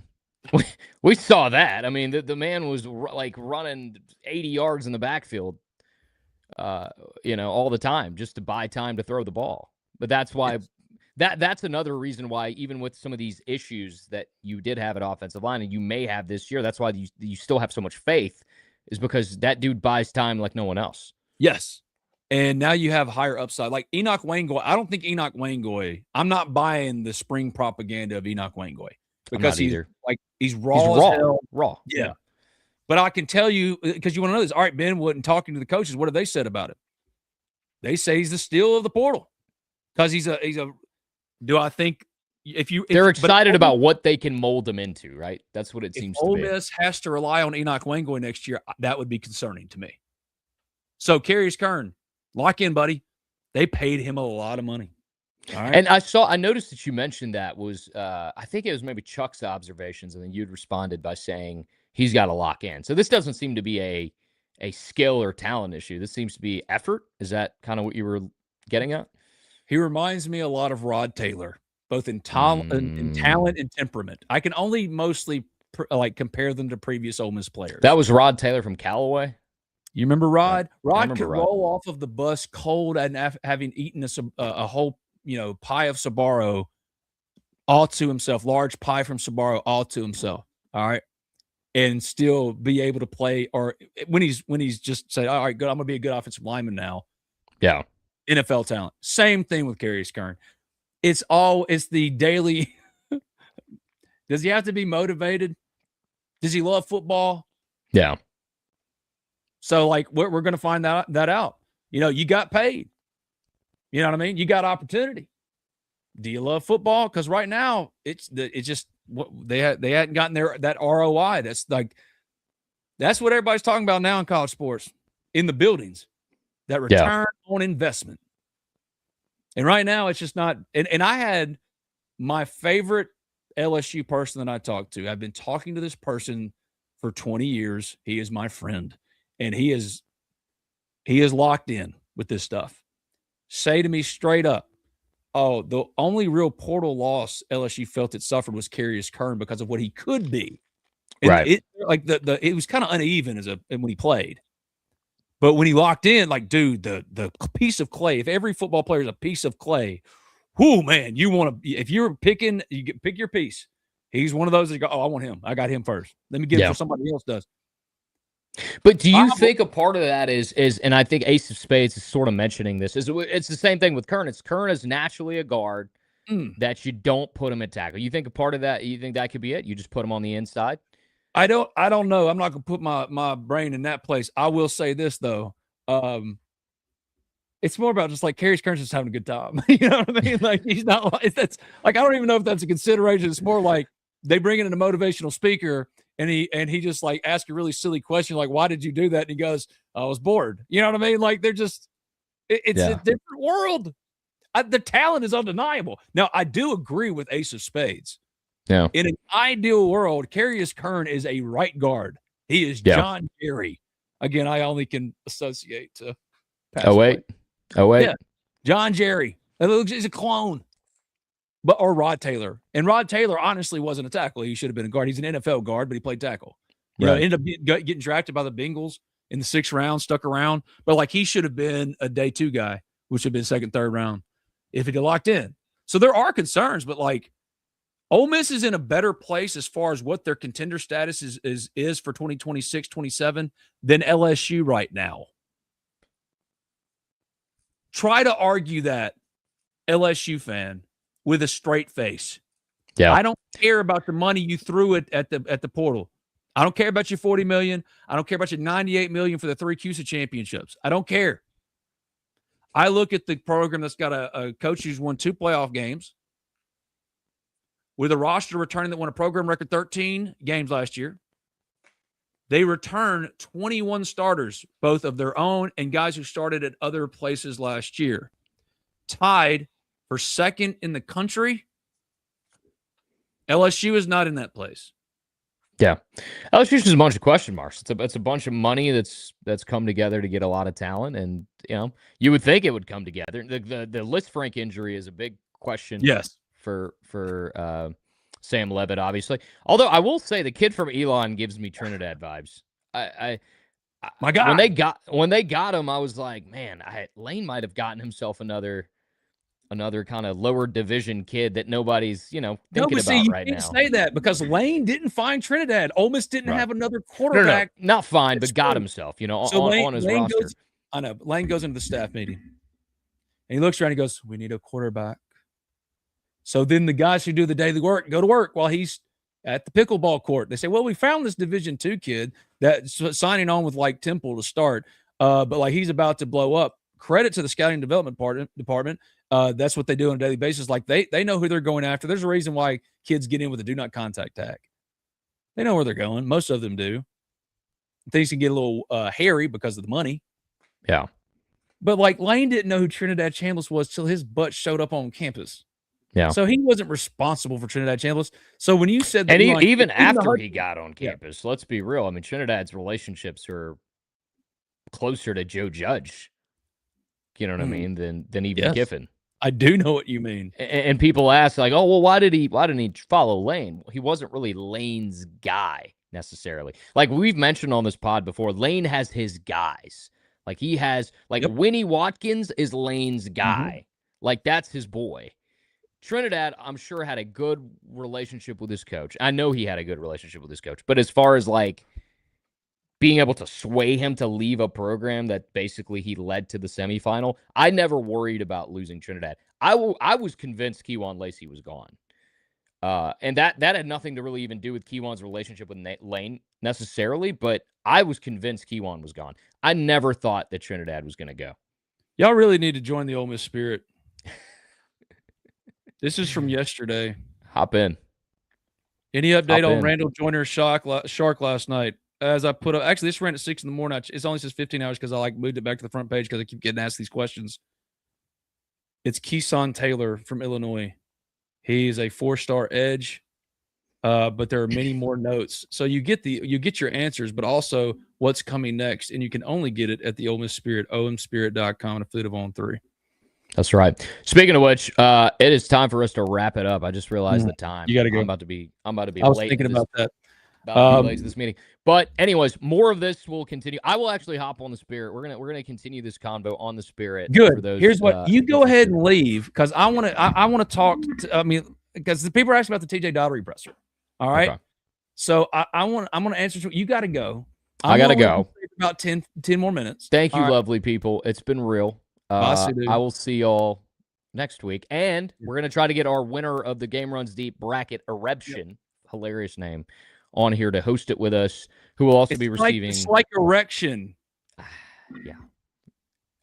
We saw that. I mean, the man was running 80 yards in the backfield, all the time, just to buy time to throw the ball. But that's why that's another reason why, even with some of these issues that you did have at offensive line and you may have this year, that's why you still have so much faith, is because that dude buys time like no one else. Yes. And now you have higher upside. Like Enoch Wangoy, I don't think Enoch Wangoy, I'm not buying the spring propaganda of Enoch Wangoy, because he's raw. Raw. Yeah. But I can tell you, because you want to know this. All right, Ben Wood, and talking to the coaches, what have they said about it? They say he's the steal of the portal, because he's a. Do I think they're excited about what they can mold him into, right? That's what it seems to be. Ole Miss has to rely on Enoch Wangoy next year, that would be concerning to me. So Carius Kern, lock in, buddy. They paid him a lot of money. All right. And I noticed that you mentioned that was, I think it was maybe Chuck's observations, and then you'd responded by saying he's got to lock in. So this doesn't seem to be a skill or talent issue. This seems to be effort. Is that kind of what you were getting at? He reminds me a lot of Rod Taylor, both in talent and temperament. I can only mostly compare them to previous Ole Miss players. That was Rod Taylor from Callaway. You remember Rod? Yeah, Rod could roll off of the bus cold and having eaten a whole pie of Sbarro all to himself, large pie from Sbarro all to himself. All right. and still be able to play, or when he's just said, all right, good, I'm going to be a good offensive lineman now. Yeah. NFL talent. Same thing with Carius Kern. It's the daily. Does he have to be motivated? Does he love football? Yeah. So, like, we're going to find that out. You got paid. You know what I mean? You got opportunity. Do you love football? Because right now, it's just they hadn't gotten that ROI. That's what everybody's talking about now in college sports, in the buildings, that return on investment. And right now, it's just not. And I had my favorite LSU person that I talked to. I've been talking to this person for 20 years. He is my friend, and he is locked in with this stuff. Say to me straight up, oh, the only real portal loss LSU felt it suffered was Carius Kern because of what he could be. And right. It was kind of uneven when he played. But when he locked in, like, dude, the piece of clay, if every football player is a piece of clay, whoo, man, if you're picking, pick your piece. He's one of those that you go, oh, I want him. I got him first. Let me get him before somebody else does. But do you think a part of that is, and I think Ace of Spades is sort of mentioning this, it's the same thing with Kern. Kern is naturally a guard that you don't put him at tackle. You think a part of that, you think that could be it? You just put him on the inside? I don't know. I'm not going to put my brain in that place. I will say this, though. It's more about just like Carius Kern's just having a good time. You know what I mean? Like, he's not like that's like, I don't even know if that's a consideration. It's more like they bring in a motivational speaker and he just like asks a really silly question, like, why did you do that? And he goes, I was bored. You know what I mean? Like, they're just, it's a different world. The talent is undeniable. Now, I do agree with Ace of Spades. Yeah. In an ideal world, Carius Kern is a right guard. He is John Jerry. Again, I only can associate to wait. Yeah. John Jerry. He's a clone. Or Rod Taylor. And Rod Taylor honestly wasn't a tackle. He should have been a guard. He's an NFL guard, but he played tackle. Ended up getting drafted by the Bengals in the 6th round, stuck around. But like, he should have been a day 2 guy, which would have been 2nd, 3rd round if he'd have locked in. So there are concerns, but like, Ole Miss is in a better place as far as what their contender status is for 2026, 27 than LSU right now. Try to argue that, LSU fan, with a straight face. Yeah. I don't care about the money you threw at the portal. I don't care about your $40 million. I don't care about your $98 million for the 3 CUSA championships. I don't care. I look at the program that's got a coach who's won 2 playoff games, with a roster returning that won a program record 13 games last year. They return 21 starters, both of their own and guys who started at other places last year. Tied for 2nd in the country. LSU is not in that place. Yeah. LSU is just a bunch of question marks. It's a bunch of money that's come together to get a lot of talent. And, you would think it would come together. The Lisfranc injury is a big question. Yes. For Sam Levitt, obviously. Although I will say the kid from Elon gives me Trinidad vibes. My God, when they got him, I was like, man, Lane might have gotten himself another kind of lower division kid that nobody's thinking about right now. You can't say that because Lane didn't find Trinidad. Ole Miss didn't have another quarterback. No, not fine, but got himself. On his roster. I know. Lane goes into the staff meeting and he looks around. And he goes, "We need a quarterback." So then the guys who do the daily work go to work while he's at the pickleball court. They say, well, we found this Division II kid that's signing on with like Temple to start, but like he's about to blow up. Credit to the scouting development department. That's what they do on a daily basis. Like they know who they're going after. There's a reason why kids get in with a do not contact tag. They know where they're going. Most of them do. Things can get a little hairy because of the money. Yeah. But like Lane didn't know who Trinidad Chambliss was till his butt showed up on campus. Yeah. So he wasn't responsible for Trinidad Chambliss. So when you said that, and even after he got on campus, let's be real. I mean, Trinidad's relationships are closer to Joe Judge. You know what I mean? Than even Kiffin. I do know what you mean. And people ask like, oh, well, why didn't he follow Lane? He wasn't really Lane's guy necessarily. Like we've mentioned on this pod before, Lane has his guys. Like he has Winnie Watkins is Lane's guy. Like that's his boy. Trinidad, I'm sure, had a good relationship with his coach. I know he had a good relationship with his coach. But as far as like being able to sway him to leave a program that basically he led to the semifinal, I never worried about losing Trinidad. I was convinced Kejuan Lacey was gone. And that had nothing to really even do with Kejuan's relationship with Lane necessarily, but I was convinced Kejuan was gone. I never thought that Trinidad was going to go. Y'all really need to join the Ole Miss Spirit. This is from yesterday. Hop in. Any update on Randall Joyner's shark last night? As I put up, actually, this ran at 6 in the morning. It only says 15 hours because I moved it back to the front page because I keep getting asked these questions. It's Keeson Taylor from Illinois. He's a 4-star edge, but there are many more notes. So you get your answers, but also what's coming next, and you can only get it at the Ole Miss Spirit, omspirit.com, and a fleet of On 3. That's right. Speaking of which, it is time for us to wrap it up. I just realized the time. You got to go. I'm about to be I late. was thinking about that. About to be late to this meeting. But anyways, more of this will continue. I will actually hop on the Spirit. We're gonna continue this convo on the Spirit. Good. Here's what you go ahead and leave because I want to talk. Because the people are asking about the TJ Daugherty presser. All right. Okay. So I'm gonna answer. You got to go. I got to go. About 10 more minutes. Thank you, lovely people. It's been real. I will see y'all next week, and we're gonna try to get our winner of the Game Runs Deep bracket Erebtion, hilarious name, on here to host it with us, who will also be receiving. It's like erection. Yeah.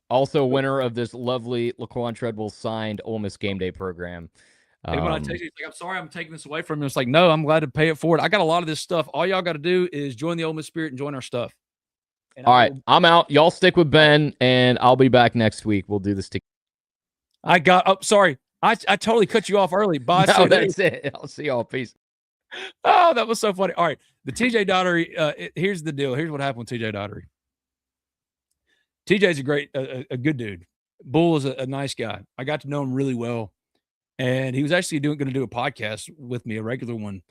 Also, winner of this lovely Laquan Treadwell signed Ole Miss Game Day program. When I text you, it's like, I'm sorry I'm taking this away from you. It's like, no, I'm glad to pay it forward. I got a lot of this stuff. All y'all got to do is join the Ole Miss Spirit and join our stuff. And all right, I'm out. Y'all stick with Ben, and I'll be back next week. We'll do this together. Sorry. I totally cut you off early. Bye. No, that's it. I'll see y'all. Peace. Oh, that was so funny. All right. The TJ Daugherty, here's the deal. Here's what happened with TJ Daugherty. TJ's a good dude. Bull is a nice guy. I got to know him really well. And he was actually going to do a podcast with me, a regular one,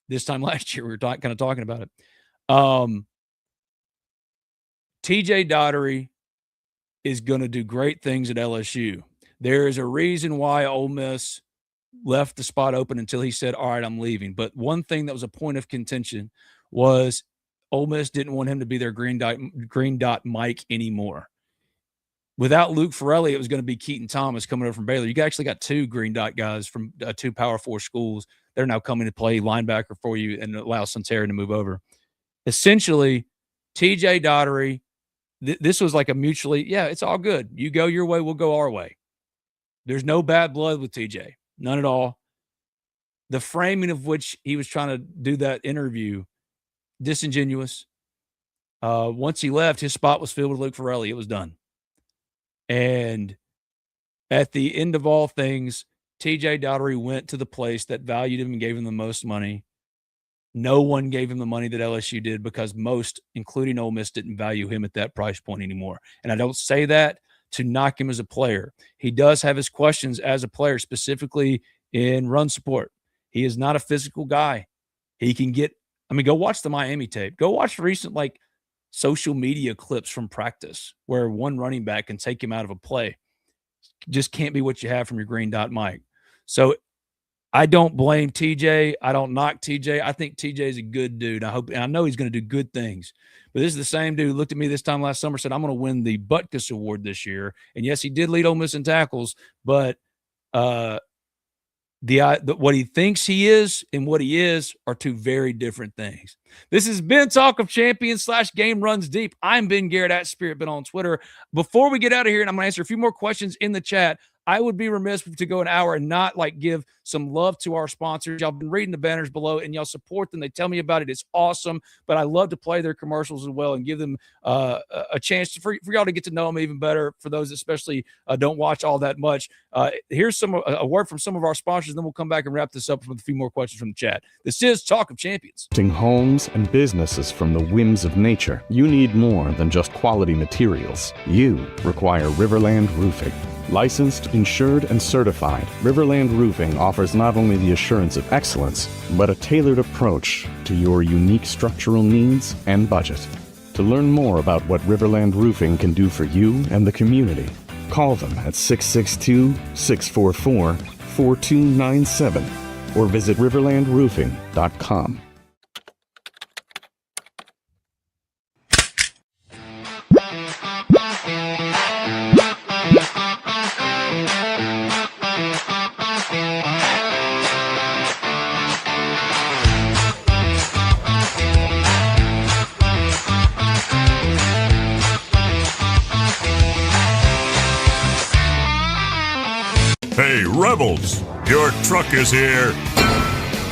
this time last year. We were kind of talking about it. TJ Daugherty is going to do great things at LSU. There is a reason why Ole Miss left the spot open until he said, all right, I'm leaving. But one thing that was a point of contention was Ole Miss didn't want him to be their green dot Mike anymore. Without Luke Ferrelli, it was going to be Keaton Thomas coming over from Baylor. You actually got 2 green dot guys from 2 Power 4 schools. They're now coming to play linebacker for you and allow Santerre to move over. Essentially, TJ Daugherty, this was like a mutually, it's all good. You go your way, we'll go our way. There's no bad blood with TJ. None at all. The framing of which he was trying to do that interview, disingenuous. Once he left, his spot was filled with Luke Ferrelli. It was done. And at the end of all things, TJ Daugherty went to the place that valued him and gave him the most money. No one gave him the money that LSU did because most, including Ole Miss, didn't value him at that price point anymore. And I don't say that to knock him as a player. He does have his questions as a player, specifically in run support. He is not a physical guy. He can go watch the Miami tape. Go watch recent, social media clips from practice where one running back can take him out of a play. Just can't be what you have from your green dot Mike. So I don't blame TJ. I don't knock TJ. I think TJ is a good dude. I know he's going to do good things. But this is the same dude who looked at me this time last summer, said, I'm going to win the Butkus Award this year. And yes, he did lead Ole Miss in tackles, but what he thinks he is and what he is are 2 very different things. This has been Talk of Champions / Game Runs Deep. I'm Ben Garrett at Spirit Ben on Twitter. Before we get out of here, and I'm going to answer a few more questions in the chat, I would be remiss to go an hour and not give some love to our sponsors. Y'all been reading the banners below and y'all support them. They tell me about it. It's awesome, but I love to play their commercials as well and give them a chance for y'all to get to know them even better. For those especially don't watch all that much. Here's a word from some of our sponsors, then we'll come back and wrap this up with a few more questions from the chat. This is Talk of Champions. Homes and businesses from the whims of nature. You need more than just quality materials. You require Riverland Roofing. Licensed, insured, and certified, Riverland Roofing offers not only the assurance of excellence, but a tailored approach to your unique structural needs and budget. To learn more about what Riverland Roofing can do for you and the community, call them at 662-644-4644. 4297 or visit riverlandroofing.com. Hey, Rebels, your truck is here.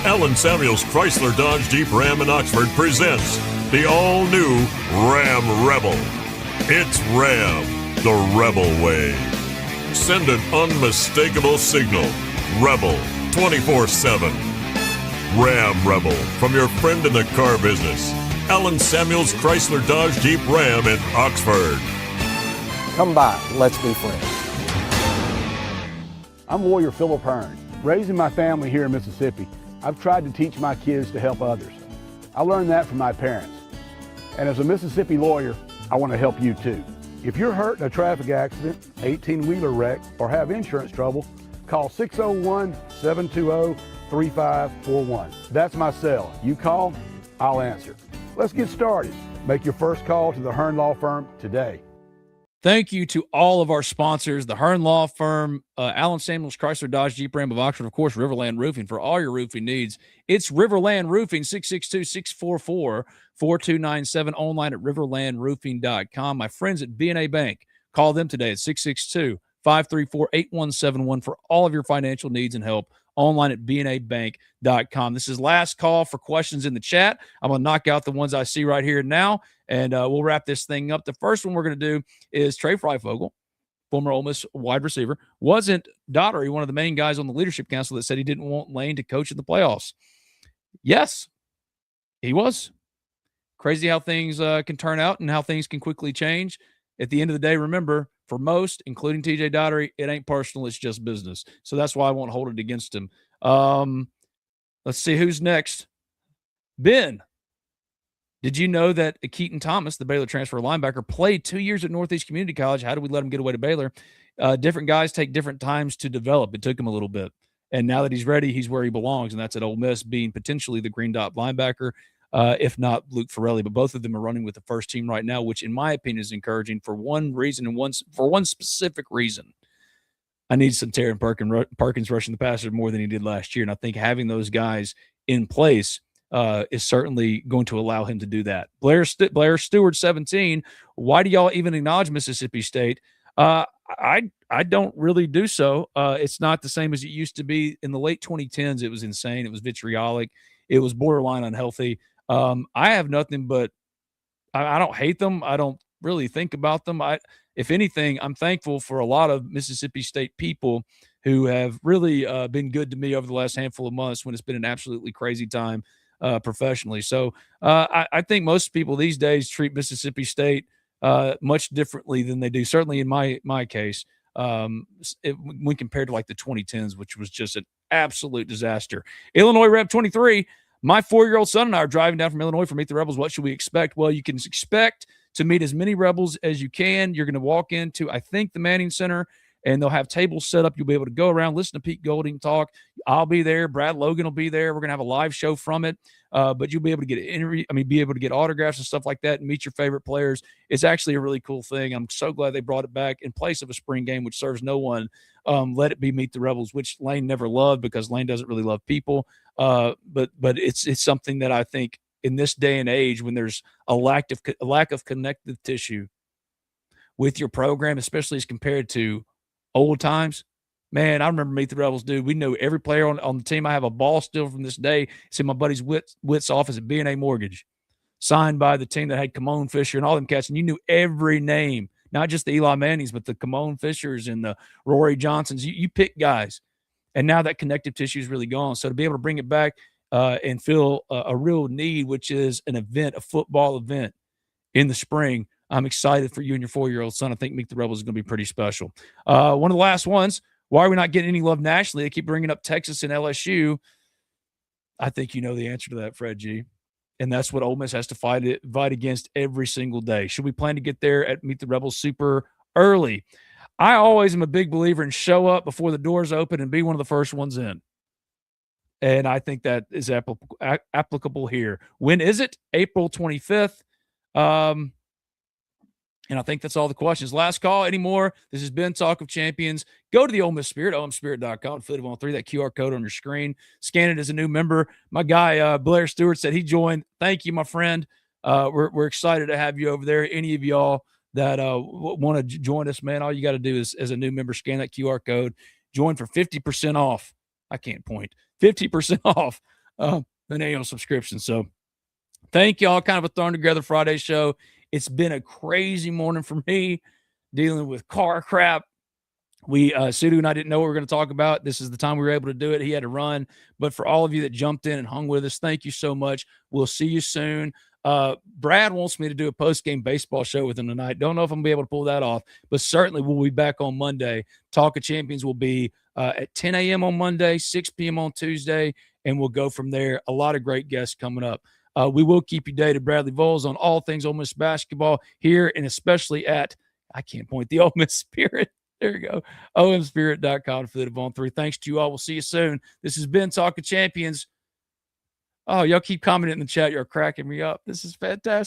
Allen Samuels Chrysler Dodge Jeep Ram in Oxford presents the all-new Ram Rebel. It's Ram, the Rebel way. Send an unmistakable signal. Rebel 24/7. Ram Rebel from your friend in the car business. Allen Samuels Chrysler Dodge Jeep Ram in Oxford. Come by, let's be friends. I'm Warrior Philip Hearn. Raising my family here in Mississippi, I've tried to teach my kids to help others. I learned that from my parents. And as a Mississippi lawyer, I want to help you too. If you're hurt in a traffic accident, 18-wheeler wreck, or have insurance trouble, call 601-720-3541. That's my cell. You call, I'll answer. Let's get started. Make your first call to the Hearn Law Firm today. Thank you to all of our sponsors, the Hearn Law Firm, Allen Samuels Chrysler Dodge Jeep Ram of Oxford, of course, Riverland Roofing for all your roofing needs. It's Riverland Roofing, 662-644-4297, online at riverlandroofing.com. My friends at B&A Bank, call them today at 662-534-8171 for all of your financial needs and help, online at bnabank.com. This is last call for questions in the chat. I'm going to knock out the ones I see right here now, and we'll wrap this thing up. The first one we're going to do is Trey Freifogel, former Ole Miss wide receiver. Wasn't Daugherty one of the main guys on the leadership council that said he didn't want Lane to coach in the playoffs? Yes, he was. Crazy how things can turn out and how things can quickly change. At the end of the day, remember, for most, including TJ Daugherty, it ain't personal, it's just business. So that's why I won't hold it against him. Let's see who's next. Ben, did you know that Keaton Thomas, the Baylor transfer linebacker, played 2 years at Northeast Community College? How did we let him get away to Baylor? Different guys take different times to develop. It took him a little bit. And now that he's ready, he's where he belongs, and that's at Ole Miss, being potentially the green dot linebacker, if not Luke Farrelly. But both of them are running with the first team right now, which in my opinion is encouraging for one reason and for one specific reason. I need some Taron Perkins rushing the passer more than he did last year, and I think having those guys in place is certainly going to allow him to do that. Blair Stewart, 17. Why do y'all even acknowledge Mississippi State? I don't really do so. It's not the same as it used to be. In the late 2010s, it was insane. It was vitriolic. It was borderline unhealthy. I have nothing but I don't hate them. I don't really think about them. If anything, I'm thankful for a lot of Mississippi State people who have really been good to me over the last handful of months when it's been an absolutely crazy time professionally. So I think most people these days treat Mississippi State much differently than they do. Certainly in my case, when compared to like the 2010s, which was just an absolute disaster. Illinois Rep 23. My 4-year-old son and I are driving down from Illinois for Meet the Rebels. What should we expect? Well, you can expect to meet as many Rebels as you can. You're going to walk into, I think, the Manning Center, and they'll have tables set up. You'll be able to go around, listen to Pete Golding talk. I'll be there. Brad Logan will be there. We're going to have a live show from it. But you'll be able to be able to get autographs and stuff like that and meet your favorite players. It's actually a really cool thing. I'm so glad they brought it back in place of a spring game, which serves no one. Let it be Meet the Rebels, which Lane never loved because Lane doesn't really love people. But it's something that I think in this day and age, when there's a lack of connective tissue with your program, especially as compared to old times, man, I remember Meet the Rebels, dude. We knew every player on the team. I have a ball still from this day. It's in my buddy's Witt's office at B&A Mortgage, signed by the team that had Kamon Fisher and all them cats, and you knew every name, not just the Eli Mannings, but the Kamon Fishers and the Rory Johnsons. You pick guys, and now that connective tissue is really gone. So to be able to bring it back and fill a real need, which is an event, a football event in the spring, I'm excited for you and your 4-year-old son. I think Meet the Rebels is going to be pretty special. One of the last ones. Why are we not getting any love nationally? They keep bringing up Texas and LSU. I think you know the answer to that, Fred G. And that's what Ole Miss has to fight against every single day. Should we plan to get there at Meet the Rebels super early? I always am a big believer in show up before the doors open and be one of the first ones in. And I think that is applicable here. When is it? April 25th. And I think that's all the questions. Last call anymore. This has been Talk of Champions. Go to the Ole Miss Spirit, omspirit.com, FootballOn3, that QR code on your screen. Scan it as a new member. My guy, Blair Stewart, said he joined. Thank you, my friend. We're excited to have you over there. Any of y'all that want to join us, man, all you got to do is, as a new member, scan that QR code. Join for 50% off. I can't point. 50% off an annual subscription. So thank y'all. Kind of a thrown together Friday show. It's been a crazy morning for me dealing with car crap. Sudu and I didn't know what we were going to talk about. This is the time we were able to do it. He had to run. But for all of you that jumped in and hung with us, thank you so much. We'll see you soon. Brad wants me to do a post-game baseball show with him tonight. Don't know if I'm going to be able to pull that off, but certainly we'll be back on Monday. Talk of Champions will be at 10 a.m. on Monday, 6 p.m. on Tuesday, and we'll go from there. A lot of great guests coming up. We will keep you dated, Bradley Voles, on all things Ole Miss basketball here, and especially at, I can't point, the Ole Miss Spirit. There you go. omspirit.com for the Devon 3. Thanks to you all. We'll see you soon. This has been Talk of Champions. Oh, y'all keep commenting in the chat. You're cracking me up. This is fantastic.